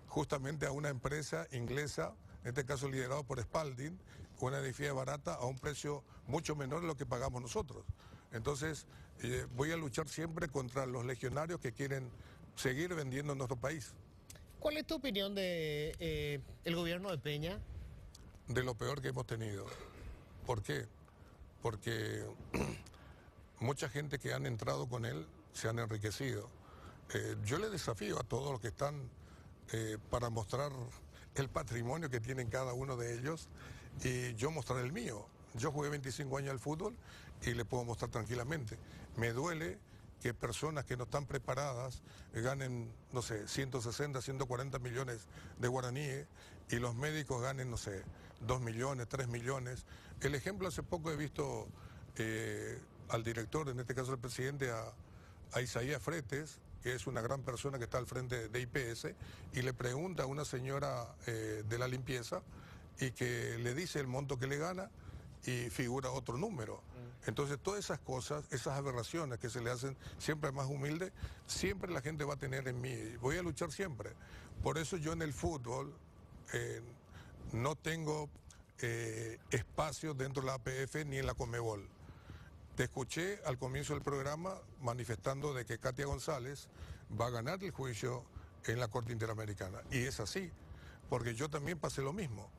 justamente a una empresa inglesa, en este caso liderado por Spalding, una energía barata a un precio mucho menor de lo que pagamos nosotros. Entonces, voy a luchar siempre contra los legionarios que quieren seguir vendiendo en nuestro país.
¿Cuál es tu opinión de el gobierno de Peña?
De lo peor que hemos tenido. ¿Por qué? Porque mucha gente que han entrado con él se han enriquecido. Yo le desafío a todos los que están para mostrar el patrimonio que tienen cada uno de ellos y yo mostrar el mío. Yo jugué 25 años al fútbol y le puedo mostrar tranquilamente. Me duele que personas que no están preparadas ganen, no sé, 160, 140 millones de guaraníes y los médicos ganen, no sé, 2 millones, 3 millones. El ejemplo, hace poco he visto al director, en este caso el presidente, a Isaías Fretes, que es una gran persona que está al frente de IPS, y le pregunta a una señora de la limpieza y que le dice el monto que le gana y figura otro número. Entonces, todas esas cosas, esas aberraciones que se le hacen siempre más humilde, siempre la gente va a tener en mí. Voy a luchar siempre. Por eso yo en el fútbol no tengo espacio dentro de la APF ni en la Conmebol. Te escuché al comienzo del programa manifestando de que Katia González va a ganar el juicio en la Corte Interamericana. Y es así, porque yo también pasé lo mismo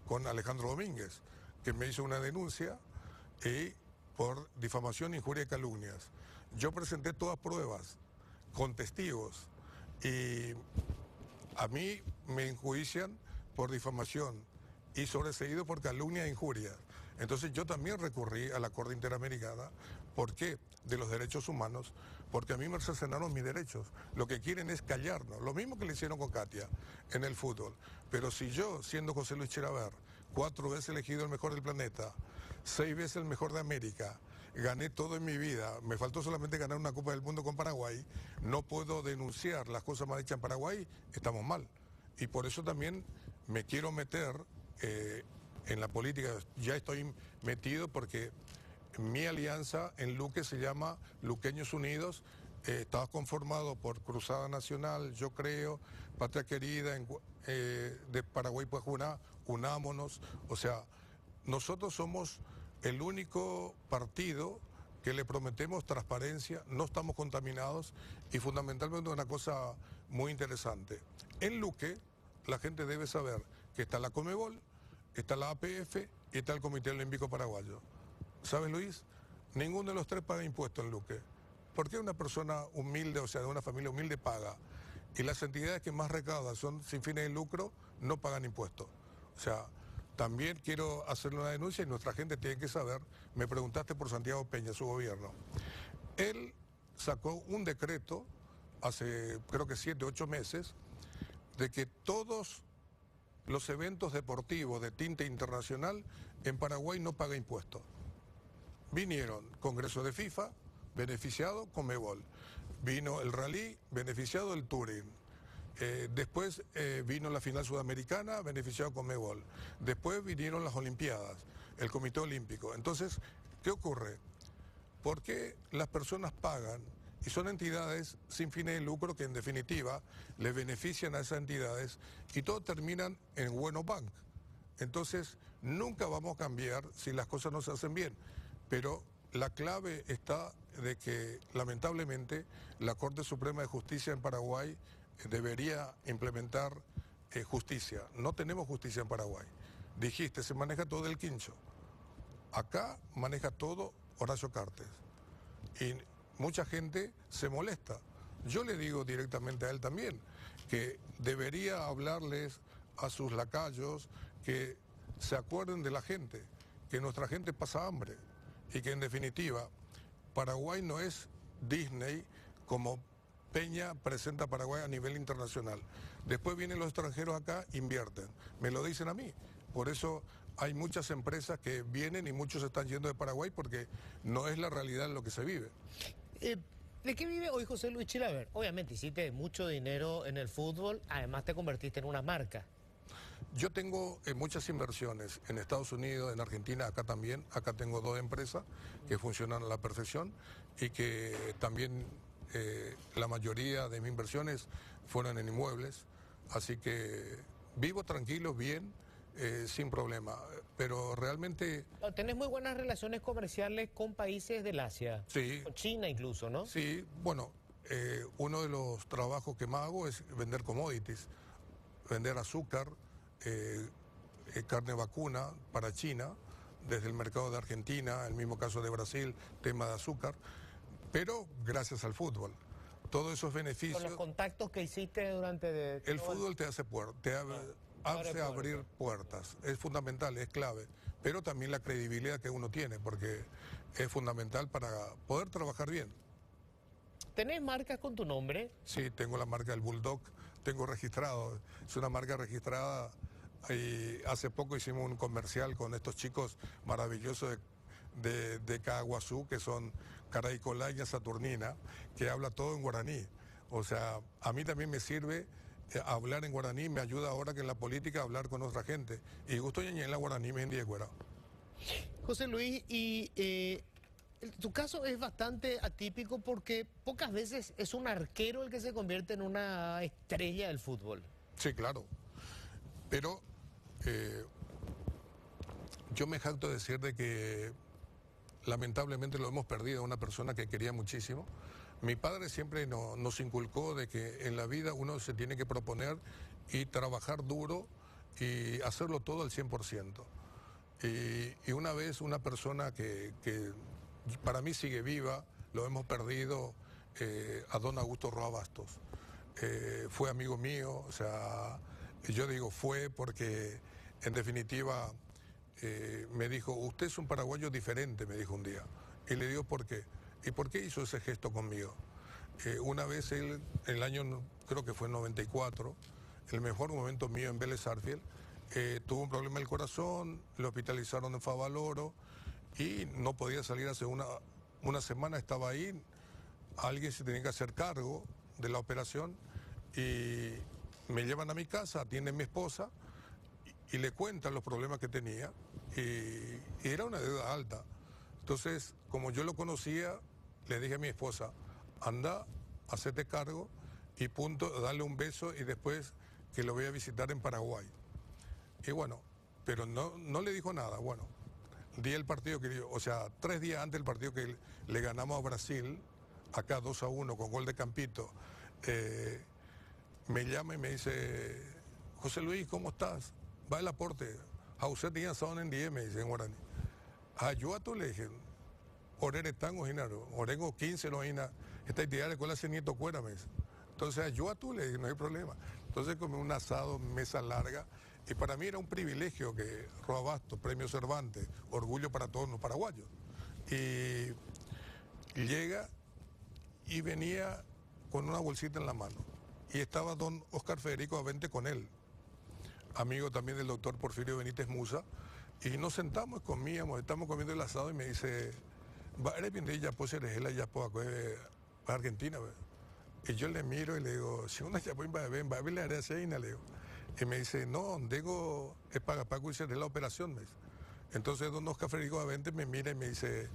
con Alejandro Domínguez, que me hizo una denuncia por difamación, injuria y calumnias. Yo presenté todas pruebas con testigos y a mí me enjuician por difamación y sobreseído por calumnia e injuria. Entonces yo también recurrí a la Corte Interamericana. ¿Por qué? De los derechos humanos, porque a mí me cercenaron mis derechos. Lo que quieren es callarnos, lo mismo que le hicieron con Katia en el fútbol. Pero si yo, siendo José Luis Chilaver, 4 veces elegido el mejor del planeta, 6 veces el mejor de América, gané todo en mi vida, me faltó solamente ganar una Copa del Mundo con Paraguay, no puedo denunciar las cosas mal hechas en Paraguay, estamos mal. Y por eso también me quiero meter en la política. Ya estoy metido porque mi alianza en Luque se llama Luqueños Unidos. Está conformado por Cruzada Nacional, yo creo, Patria Querida, de Paraguay Puajuná, Unámonos. O sea, nosotros somos el único partido que le prometemos transparencia, no estamos contaminados y fundamentalmente una cosa muy interesante. En Luque la gente debe saber que está la Conmebol, está la APF y está el Comité Olímpico Paraguayo. ¿Sabes, Luis? Ninguno de los 3 paga impuestos en Luque. ¿Por qué una persona humilde, o sea, de una familia humilde, paga? Y las entidades que más recaudan son sin fines de lucro, no pagan impuestos. O sea, también quiero hacerle una denuncia y nuestra gente tiene que saber. Me preguntaste por Santiago Peña, su gobierno. Él sacó un decreto hace creo que 7, 8 meses de que todos los eventos deportivos de tinte internacional en Paraguay no pagan impuestos. Vinieron Congreso de FIFA, beneficiado Conmebol. Vino el Rally, beneficiado el Touring. Después vino la final sudamericana, beneficiado Conmebol. Después vinieron las Olimpiadas, el Comité Olímpico. Entonces, ¿qué ocurre? ¿Por qué las personas pagan y son entidades sin fines de lucro que en definitiva le benefician a esas entidades y todo terminan en Bueno Bank? Entonces, nunca vamos a cambiar si las cosas no se hacen bien, pero la clave está de que lamentablemente la Corte Suprema de Justicia en Paraguay debería implementar justicia. No tenemos justicia en Paraguay. Dijiste, se maneja todo el quincho. Acá maneja todo Horacio Cartes. Y mucha gente se molesta. Yo le digo directamente a él también que debería hablarles a sus lacayos que se acuerden de la gente, que nuestra gente pasa hambre y que en definitiva Paraguay no es Disney como Peña presenta a Paraguay a nivel internacional. Después vienen los extranjeros acá, invierten. Me lo dicen a mí. Por eso hay muchas empresas que vienen y muchos están yendo de Paraguay porque no es la realidad en lo que se vive.
¿De qué vive hoy José Luis Chilaver? Obviamente hiciste mucho dinero en el fútbol, además te convertiste en una marca.
Yo tengo muchas inversiones en Estados Unidos, en Argentina, acá también. Acá tengo 2 empresas que funcionan a la perfección y que también la mayoría de mis inversiones fueron en inmuebles. Así que vivo tranquilo, bien, sin problema. Pero realmente...
Tenés muy buenas relaciones comerciales con países del Asia.
Sí.
Con China incluso, ¿no?
Sí, bueno, uno de los trabajos que más hago es vender commodities, vender azúcar, carne vacuna para China, desde el mercado de Argentina, el mismo caso de Brasil, tema de azúcar, pero gracias al fútbol. Todos esos beneficios...
Con los contactos que hiciste durante...
El fútbol te hace hace abrir puertas, es fundamental, es clave, pero también la credibilidad que uno tiene, porque es fundamental para poder trabajar bien.
¿Tenés marcas con tu nombre?
Sí, tengo la marca del Bulldog, tengo registrado, es una marca registrada y hace poco hicimos un comercial con estos chicos maravillosos de Caguazú, que son Caraicolaya Saturnina, que habla todo en guaraní. O sea, a mí también me sirve hablar en guaraní, me ayuda ahora que en la política a hablar con otra gente. Y gusto en la guaraní me endiegüera.
José Luis, y tu caso es bastante atípico porque pocas veces es un arquero el que se convierte en una estrella del fútbol.
Sí, claro. Pero yo me jacto de decir de que lamentablemente lo hemos perdido a una persona que quería muchísimo. Mi padre siempre nos inculcó de que en la vida uno se tiene que proponer y trabajar duro y hacerlo todo al 100%. Y una vez una persona que para mí sigue viva, lo hemos perdido, a don Augusto Roa Bastos. Fue amigo mío, o sea, yo digo fue porque en definitiva me dijo, usted es un paraguayo diferente, me dijo un día. Y le digo, ¿por qué? ¿Y por qué hizo ese gesto conmigo? Una vez él, el año, creo que fue en 94, el mejor momento mío en Vélez Sarsfield, tuvo un problema del corazón, lo hospitalizaron en Favaloro y no podía salir hace una semana, estaba ahí, alguien se tenía que hacer cargo de la operación y me llevan a mi casa, atienden a mi esposa y le cuentan los problemas que tenía y era una deuda alta. Entonces, como yo lo conocía, le dije a mi esposa, anda, hacete cargo y punto, dale un beso y después que lo voy a visitar en Paraguay. Y bueno, pero no le dijo nada. Bueno, di el partido que dio, o sea, 3 días antes del partido que le ganamos a Brasil, acá 2-1 con gol de Campito, me llama y me dice, José Luis, ¿cómo estás? Va el aporte. A usted tenía son en 10, me dice en guaraní. Yo a tu le dije, orere tango, Ginaro, orengo 15, no, Gina, esta idea de cuál hace nieto cuera, me dice. Entonces, yo a tú le dije, no hay problema. Entonces, comí un asado, mesa larga, y para mí era un privilegio que Roa Bastos, Premio Cervantes, orgullo para todos los paraguayos. Y llega y venía con una bolsita en la mano. Y estaba don Oscar Federico Avente con él, amigo también del doctor Porfirio Benítez Musa, y nos sentamos, comíamos, estamos comiendo el asado y me dice, va a ya pues eres la ya pues Argentina, ¿ve? Y yo le miro y le digo, si una ya pues va a ver la área seina, le digo. Y me dice, no, digo, es para hacer la operación, me dice. Entonces don Oscar Federico Avente me mira y me dice,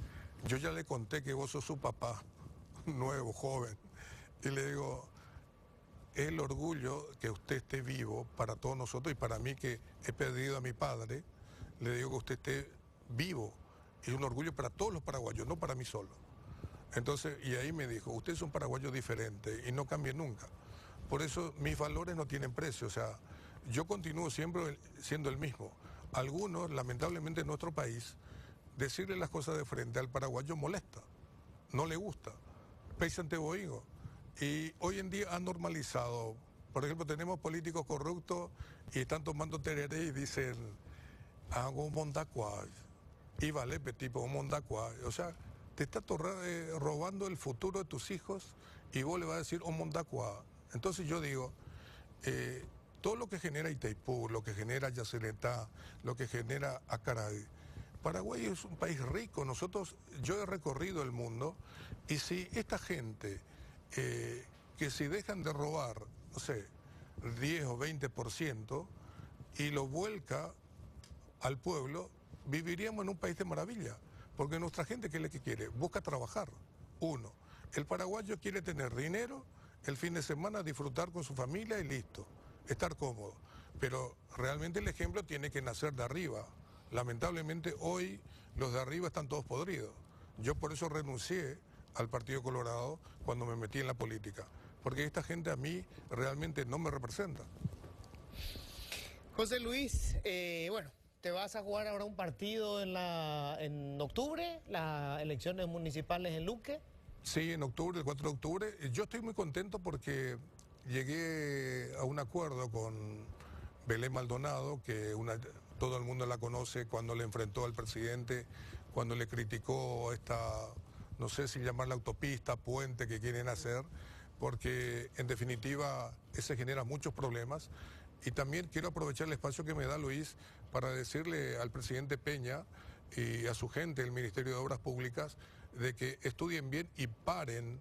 yo ya le conté que vos sos su papá, nuevo, joven. Y le digo, es el orgullo que usted esté vivo para todos nosotros y para mí que he perdido a mi padre, le digo que usted esté vivo. Es un orgullo para todos los paraguayos, no para mí solo. Entonces, y ahí me dijo, usted es un paraguayo diferente y no cambie nunca. Por eso mis valores no tienen precio, o sea, yo continúo siempre siendo el mismo. Algunos, lamentablemente en nuestro país, decirle las cosas de frente al paraguayo molesta, no le gusta, pese ante boigo. Y hoy en día han normalizado, por ejemplo, tenemos políticos corruptos y están tomando tereré y dicen, hago un mondacuay, y vale, tipo, un mondacuay. O sea, te está robando el futuro de tus hijos y vos le vas a decir un mondacuay. Entonces yo digo, todo lo que genera Itaipú, lo que genera Yacyretá, lo que genera Acaray, Paraguay es un país rico. Yo he recorrido el mundo y si esta gente, que si dejan de robar, no sé, 10 o 20% y lo vuelca al pueblo, viviríamos en un país de maravilla. Porque nuestra gente, ¿qué es lo que quiere? Busca trabajar. Uno, el paraguayo quiere tener dinero, el fin de semana disfrutar con su familia y listo, estar cómodo. Pero realmente el ejemplo tiene que nacer de arriba. Lamentablemente hoy los de arriba están todos podridos. Yo por eso renuncié al Partido Colorado cuando me metí en la política, porque esta gente a mí realmente no me representa.
José Luis, bueno, te vas a jugar ahora un partido en octubre, las elecciones municipales en Luque.
Sí, en octubre, el 4 de octubre. Yo estoy muy contento porque llegué a un acuerdo con Belén Maldonado, que todo el mundo la conoce cuando le enfrentó al presidente, cuando le criticó esta, no sé si llamarla autopista, puente que quieren hacer, porque en definitiva ese genera muchos problemas. Y también quiero aprovechar el espacio que me da Luis para decirle al presidente Peña y a su gente del Ministerio de Obras Públicas de que estudien bien y paren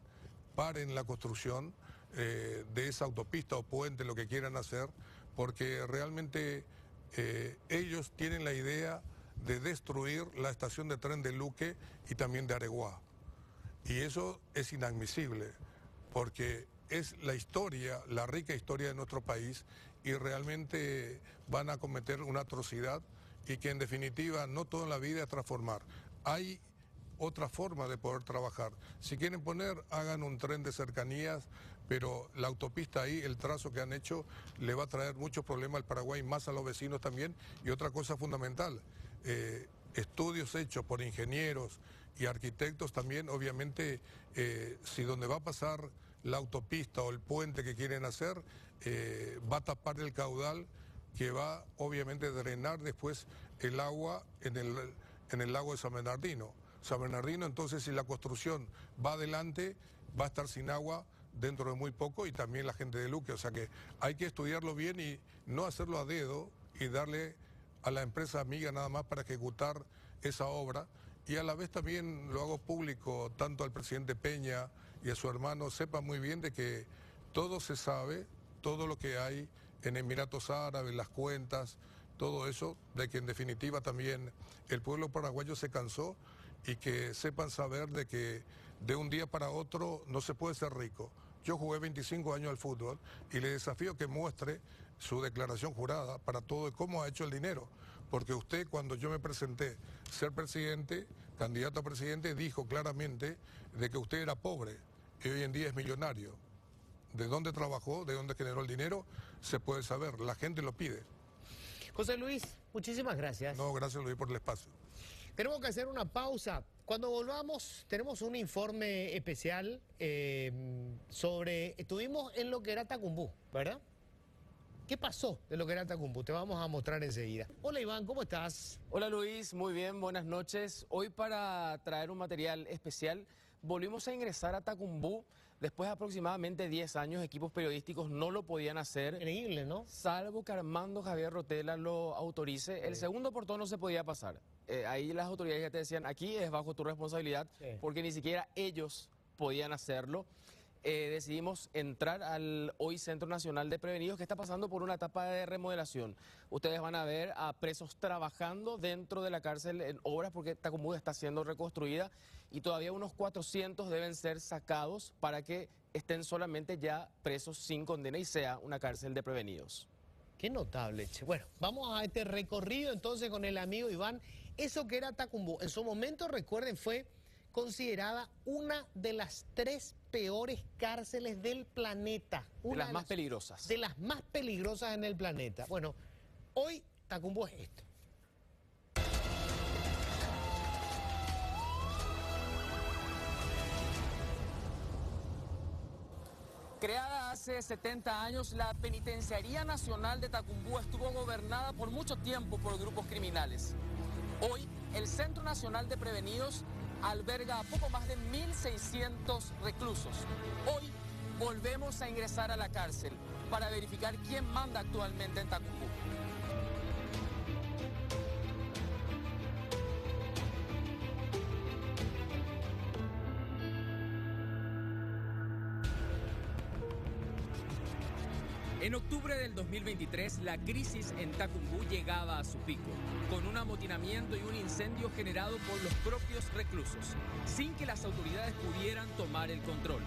la construcción de esa autopista o puente, lo que quieran hacer, porque realmente ellos tienen la idea de destruir la estación de tren de Luque y también de Areguá. Y eso es inadmisible, porque es la historia, la rica historia de nuestro país, y realmente van a cometer una atrocidad y que en definitiva no toda la vida es transformar. Hay otra forma de poder trabajar. Si quieren poner, hagan un tren de cercanías, pero la autopista ahí, el trazo que han hecho, le va a traer muchos problemas al Paraguay, más a los vecinos también. Y otra cosa fundamental, estudios hechos por ingenieros y arquitectos también, obviamente, si donde va a pasar la autopista o el puente que quieren hacer, va a tapar el caudal que va obviamente a drenar después el agua en el lago de San Bernardino. San Bernardino, entonces, si la construcción va adelante, va a estar sin agua dentro de muy poco, y también la gente de Luque. O sea que hay que estudiarlo bien y no hacerlo a dedo y darle a la empresa amiga nada más para ejecutar esa obra. Y a la vez también lo hago público, tanto al presidente Peña y a su hermano, sepan muy bien de que todo se sabe, todo lo que hay en Emiratos Árabes, las cuentas, todo eso, de que en definitiva también el pueblo paraguayo se cansó, y que sepan saber de que de un día para otro no se puede ser rico. Yo jugué 25 años al fútbol y le desafío que muestre su declaración jurada para todo cómo ha hecho el dinero. Porque usted, cuando yo me presenté ser presidente, candidato a presidente, dijo claramente de que usted era pobre y hoy en día es millonario. De dónde trabajó, de dónde generó el dinero, se puede saber, la gente lo pide.
José Luis, muchísimas gracias.
No, gracias Luis por el espacio.
Tenemos que hacer una pausa. Cuando volvamos, tenemos un informe especial estuvimos en lo que era Tacumbú, ¿verdad? ¿Qué pasó de lo que era Tacumbú? Te vamos a mostrar enseguida. Hola Iván, ¿cómo estás?
Hola Luis, muy bien, buenas noches. Hoy para traer un material especial, volvimos a ingresar a Tacumbú. Después de aproximadamente 10 años, equipos periodísticos no lo podían hacer.
Increíble, ¿no?
Salvo que Armando Javier Rotela lo autorice. El segundo portón no se podía pasar. ahí las autoridades ya te decían, aquí es bajo tu responsabilidad,
Sí.
porque ni siquiera ellos podían hacerlo. Decidimos entrar al hoy Centro Nacional de Prevenidos, que está pasando por una etapa de remodelación. Ustedes van a ver a presos trabajando dentro de la cárcel en obras, porque Tacumbú está siendo reconstruida y todavía unos 400 deben ser sacados para que estén solamente ya presos sin condena y sea una cárcel de prevenidos.
Qué notable, che. Bueno, vamos a este recorrido entonces con el amigo Iván. Eso que era Tacumbú, en su momento, recuerden, fue considerada una de las 3 peores cárceles del planeta.
De
Una
las más peligrosas.
De las más peligrosas en el planeta. Bueno, hoy Tacumbú es esto.
Creada hace 70 años, la Penitenciaría Nacional de Tacumbú estuvo gobernada por mucho tiempo por grupos criminales. Hoy, el Centro Nacional de Prevenidos alberga a poco más de 1.600 reclusos. Hoy volvemos a ingresar a la cárcel para verificar quién manda actualmente en Tacumbú. En octubre del 2023, la crisis en Tacumbú llegaba a su pico, con un amotinamiento y un incendio generado por los propios reclusos, sin que las autoridades pudieran tomar el control.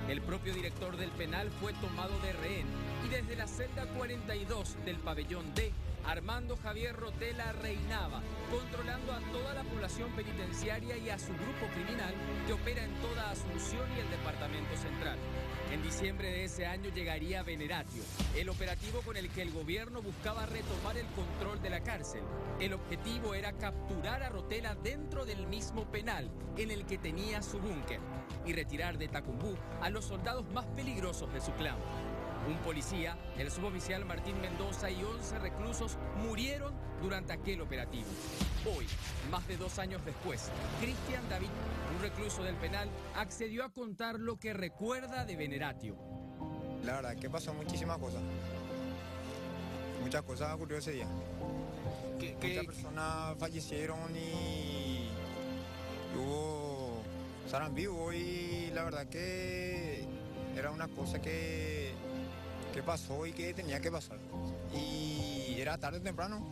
El propio director del penal fue tomado de rehén y desde la celda 42 del pabellón D, Armando Javier Rotela reinaba, controlando a toda la población penitenciaria y a su grupo criminal que opera en toda Asunción y el departamento central. En diciembre de ese año llegaría Veneratio, el operativo con el que el gobierno buscaba retomar el control de la cárcel. El objetivo era capturar a Rotela dentro del mismo penal en el que tenía su búnker y retirar de Tacumbú a los soldados más peligrosos de su clan. Un policía, el suboficial Martín Mendoza y 11 reclusos murieron durante aquel operativo. Hoy, más de 2 años después, Cristian David, un recluso del penal, accedió a contar lo que recuerda de Veneratio.
La verdad que pasó muchísimas cosas. Muchas cosas ocurrió ese día. Muchas personas fallecieron y hubo sarampión y la verdad que era una cosa que pasó y que tenía que pasar. Y era tarde o temprano.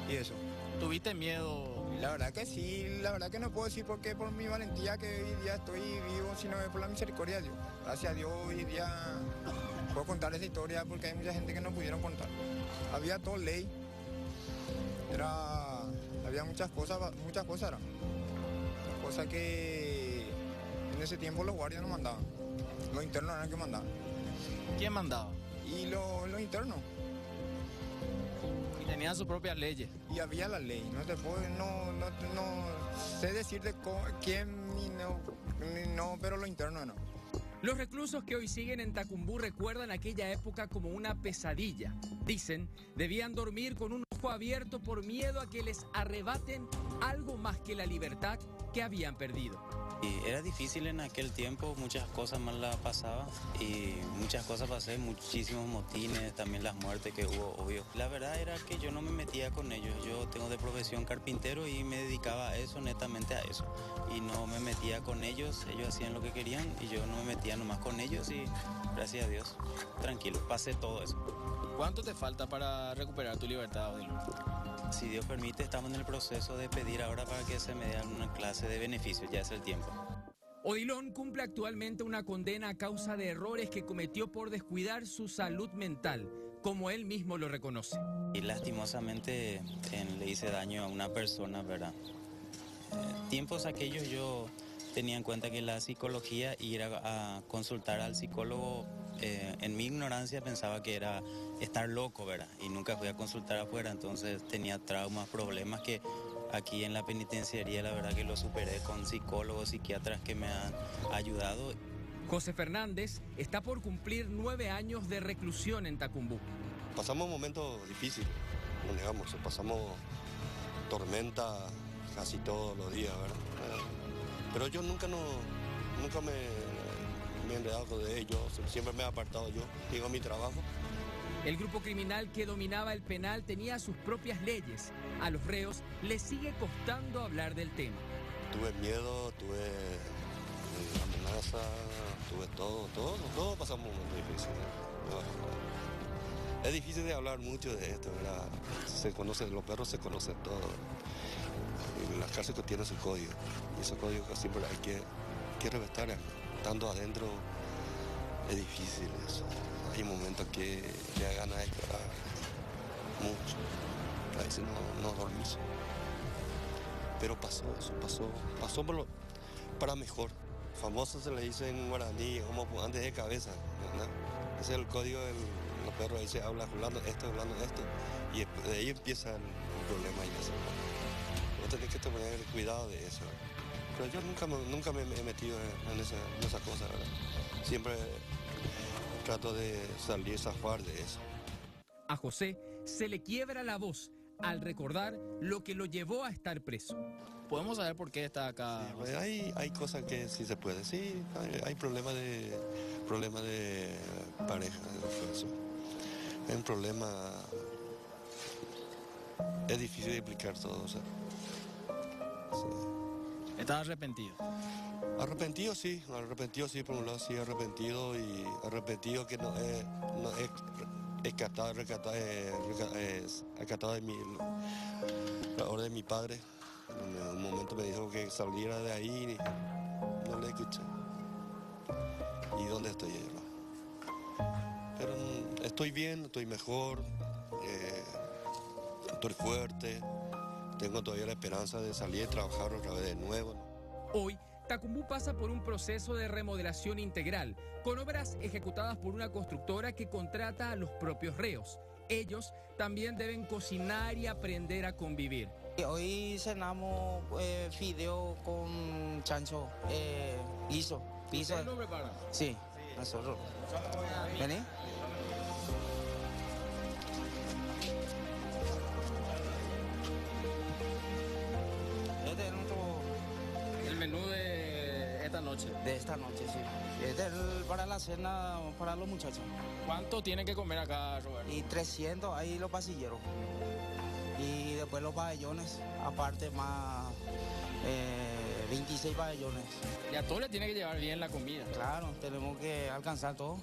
Y eso.
¿Tuviste miedo?
La verdad que sí, la verdad que no puedo decir porque por mi valentía que hoy día estoy vivo, sino es por la misericordia de Dios. Gracias a Dios hoy día puedo contar esa historia porque hay mucha gente que no pudieron contar. Había todo ley, había muchas cosas eran. Cosas que en ese tiempo los guardias no mandaban, los internos eran los que mandaban.
¿Quién mandaba?
Y los internos.
Y tenían sus propias leyes.
Y había la ley, no sé decirte quién ni no, pero los internos no.
Los reclusos que hoy siguen en Tacumbú recuerdan aquella época como una pesadilla. Dicen, debían dormir con un ojo abierto por miedo a que les arrebaten algo más que la libertad que habían perdido.
Y era difícil en aquel tiempo, muchas cosas más las pasaba y muchas cosas pasé, muchísimos motines, también las muertes que hubo, obvio. La verdad era que yo no me metía con ellos, yo tengo de profesión carpintero y me dedicaba a eso, netamente a eso. Y no me metía con ellos, ellos hacían lo que querían y yo no me metía nomás con ellos y gracias a Dios, tranquilo, pasé todo eso.
¿Cuánto te falta para recuperar tu libertad, Odilon?
Si Dios permite, estamos en el proceso de pedir ahora para que se me dé una clase de beneficios, ya es el tiempo.
Odilon cumple actualmente una condena a causa de errores que cometió por descuidar su salud mental, como él mismo lo reconoce.
Y lastimosamente le hice daño a una persona, ¿verdad? Tiempos aquellos yo tenía en cuenta que la psicología, ir a consultar al psicólogo, en mi ignorancia pensaba que era estar loco, ¿verdad? Y nunca fui a consultar afuera, entonces tenía traumas, problemas que aquí en la penitenciaría la verdad que lo superé con psicólogos, psiquiatras que me han ayudado.
José Fernández está por cumplir 9 años de reclusión en Tacumbú.
Pasamos momentos difíciles, no negamos, pasamos tormenta casi todos los días, ¿verdad? Pero yo nunca me he enredado de ellos, siempre me he apartado yo, digo mi trabajo
El grupo criminal que dominaba el penal tenía sus propias leyes. A los reos les sigue costando hablar del tema.
Tuve miedo, tuve amenaza, tuve todo pasamos un momento difícil. Es difícil de hablar mucho de esto, ¿verdad? Se conocen, los perros se conocen todo. La cárcel tiene su código, y ese código siempre hay que respetar. Estando adentro es difícil eso. Hay momentos que le da ganas de llorar mucho. A veces no dormís. Pero pasó eso, pasó para mejor. Famoso se le dice en guaraní, como antes de cabeza, ¿verdad? Ese es el código de los perros, ahí se habla hablando esto, y de ahí empieza el problema y eso. Vos tenés que tener cuidado de eso. Pero yo nunca me he metido en esa cosa, ¿verdad? Siempre trato de salir, zafar de eso.
A José se le quiebra la voz al recordar lo que lo llevó a estar preso.
¿Podemos saber por qué está acá?
Sí, hay cosas que sí se puede, sí, hay problemas de pareja, de eso. Es un problema, es difícil de explicar todo, o sea. Sí.
¿Estás arrepentido?
Arrepentido sí, por un lado sí, arrepentido que no he acatado de la orden de mi padre. En un momento me dijo que saliera de ahí y no le escuché. ¿Y dónde estoy ahora? Pero estoy bien, estoy mejor, estoy fuerte, tengo todavía la esperanza de salir a trabajar otra vez de nuevo.
Hoy, Tacumbú pasa por un proceso de remodelación integral, con obras ejecutadas por una constructora que contrata a los propios reos. Ellos también deben cocinar y aprender a convivir.
Hoy cenamos fideo con chancho, guiso.
¿Ustedes lo preparan?
Sí, nosotros. ¿Vení? Este es nuestro...
El menú de esta noche.
De esta noche, sí. Este es para la cena para los muchachos.
¿Cuánto tienen que comer acá, Roberto?
Y 300 ahí los pasilleros. Y después los pabellones, aparte más 26 pabellones.
Y a todos les tiene que llevar bien la comida.
Claro, tenemos que alcanzar todo.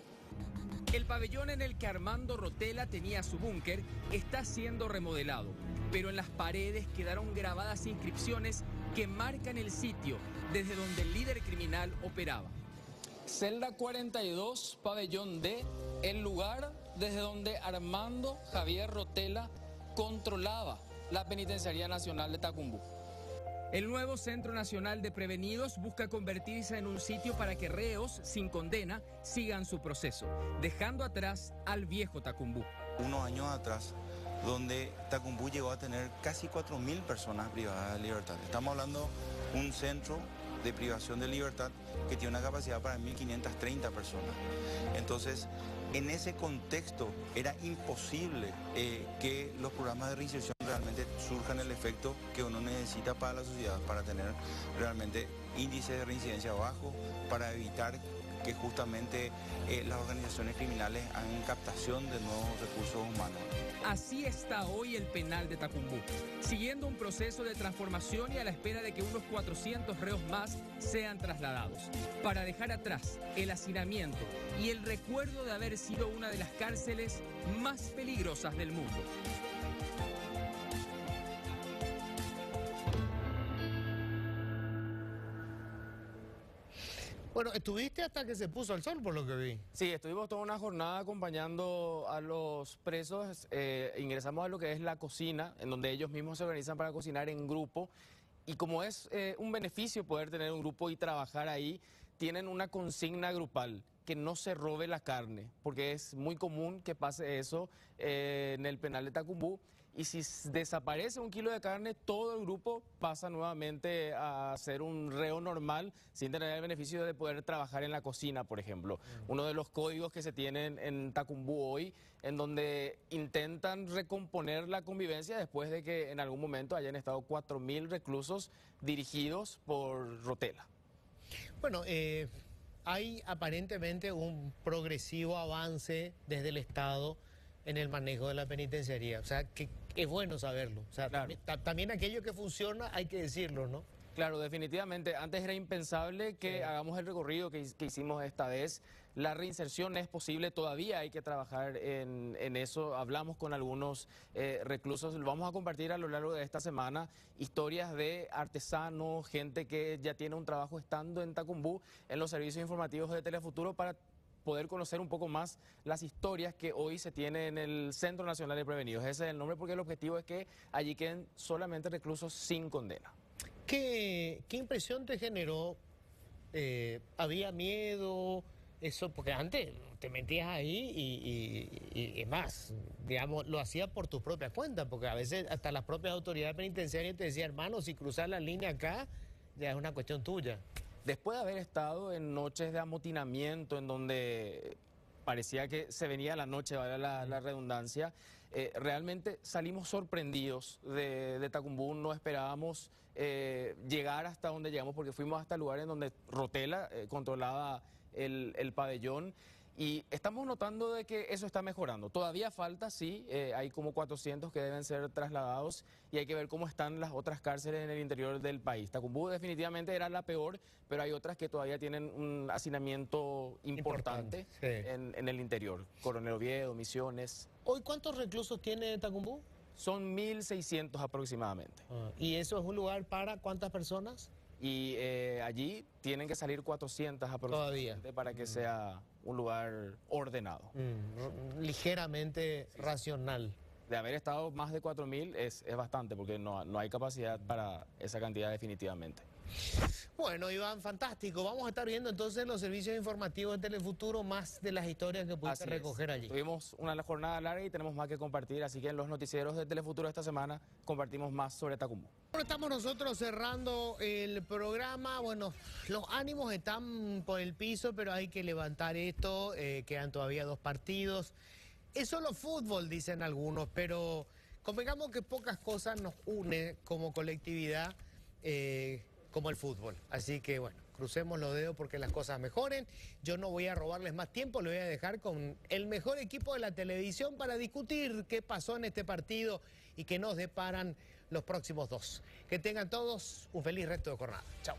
El pabellón en el que Armando Rotella tenía su búnker está siendo remodelado, pero en las paredes quedaron grabadas inscripciones que marcan el sitio desde donde el líder criminal operaba.
Celda 42, pabellón D, el lugar desde donde Armando Javier Rotella controlaba la Penitenciaría Nacional de Tacumbú.
El nuevo Centro Nacional de Prevenidos busca convertirse en un sitio para que reos sin condena sigan su proceso, dejando atrás al viejo Tacumbú.
Unos años atrás, donde Tacumbú llegó a tener casi 4.000 personas privadas de libertad. Estamos hablando de un centro de privación de libertad que tiene una capacidad para 1.530 personas. Entonces, en ese contexto era imposible que los programas de reinserción realmente surjan el efecto que uno necesita para la sociedad, para tener realmente índices de reincidencia bajos, para evitar que justamente las organizaciones criminales hagan captación de nuevos recursos humanos.
Así está hoy el penal de Tacumbú, siguiendo un proceso de transformación y a la espera de que unos 400 reos más sean trasladados, para dejar atrás el hacinamiento y el recuerdo de haber sido una de las cárceles más peligrosas del mundo.
Bueno, estuviste hasta que se puso el sol, por lo que vi.
Sí, estuvimos toda una jornada acompañando a los presos, ingresamos a lo que es la cocina, en donde ellos mismos se organizan para cocinar en grupo, y como es un beneficio poder tener un grupo y trabajar ahí, tienen una consigna grupal, que no se robe la carne, porque es muy común que pase eso en el penal de Tacumbú, y si desaparece 1 kilo de carne, todo el grupo pasa nuevamente a ser un reo normal sin tener el beneficio de poder trabajar en la cocina, por ejemplo. Uno de los códigos que se tienen en Tacumbú hoy, en donde intentan recomponer la convivencia después de que en algún momento hayan estado 4.000 reclusos dirigidos por Rotella.
Bueno, hay aparentemente un progresivo avance desde el Estado en el manejo de la penitenciaría. O sea, que es bueno saberlo. O sea,
Claro.
también aquello que funciona hay que decirlo, ¿no?
Claro, definitivamente. Antes era impensable que hagamos el recorrido que hicimos esta vez. La reinserción es posible, todavía hay que trabajar en eso. Hablamos con algunos reclusos, vamos a compartir a lo largo de esta semana historias de artesanos, gente que ya tiene un trabajo estando en Tacumbú, en los servicios informativos de Telefuturo, para poder conocer un poco más las historias que hoy se tienen en el Centro Nacional de Prevenidos. Ese es el nombre porque el objetivo es que allí queden solamente reclusos sin condena.
¿Qué impresión te generó? ¿Había miedo? Eso, porque antes te metías ahí y es más, digamos, lo hacías por tu propia cuenta, porque a veces hasta las propias autoridades penitenciarias te decían, hermano, si cruzas la línea acá, ya es una cuestión tuya.
Después de haber estado en noches de amotinamiento en donde parecía que se venía la noche, vale la redundancia, realmente salimos sorprendidos de Tacumbú, no esperábamos llegar hasta donde llegamos porque fuimos hasta el lugar en donde Rotela controlaba el pabellón y estamos notando de que eso está mejorando. Todavía falta, sí, hay como 400 que deben ser trasladados y hay que ver cómo están las otras cárceles en el interior del país. Tacumbú definitivamente era la peor, pero hay otras que todavía tienen un hacinamiento importante
sí.
en el interior. Coronel Oviedo, Misiones.
¿Hoy cuántos reclusos tiene Tacumbú?
Son 1.600 aproximadamente.
¿Y eso es un lugar para cuántas personas?
Y allí tienen que salir 400 aproximadamente para que sea un lugar ordenado.
Ligeramente racional.
De haber estado más de 4.000 es bastante porque no hay capacidad para esa cantidad definitivamente.
Bueno, Iván, fantástico. Vamos a estar viendo entonces los servicios informativos de Telefuturo, más de las historias que pudiste recoger allí.
Tuvimos una jornada larga y tenemos más que compartir, así que en los noticieros de Telefuturo esta semana compartimos más sobre Tacumbú.
Bueno, estamos nosotros cerrando el programa. Bueno, los ánimos están por el piso, pero hay que levantar esto. Quedan todavía 2 partidos. Es solo fútbol, dicen algunos, pero convengamos que pocas cosas nos une como colectividad como el fútbol. Así que bueno, crucemos los dedos porque las cosas mejoren. Yo no voy a robarles más tiempo, lo voy a dejar con el mejor equipo de la televisión para discutir qué pasó en este partido y qué nos deparan los próximos 2. Que tengan todos un feliz resto de jornada. Chao.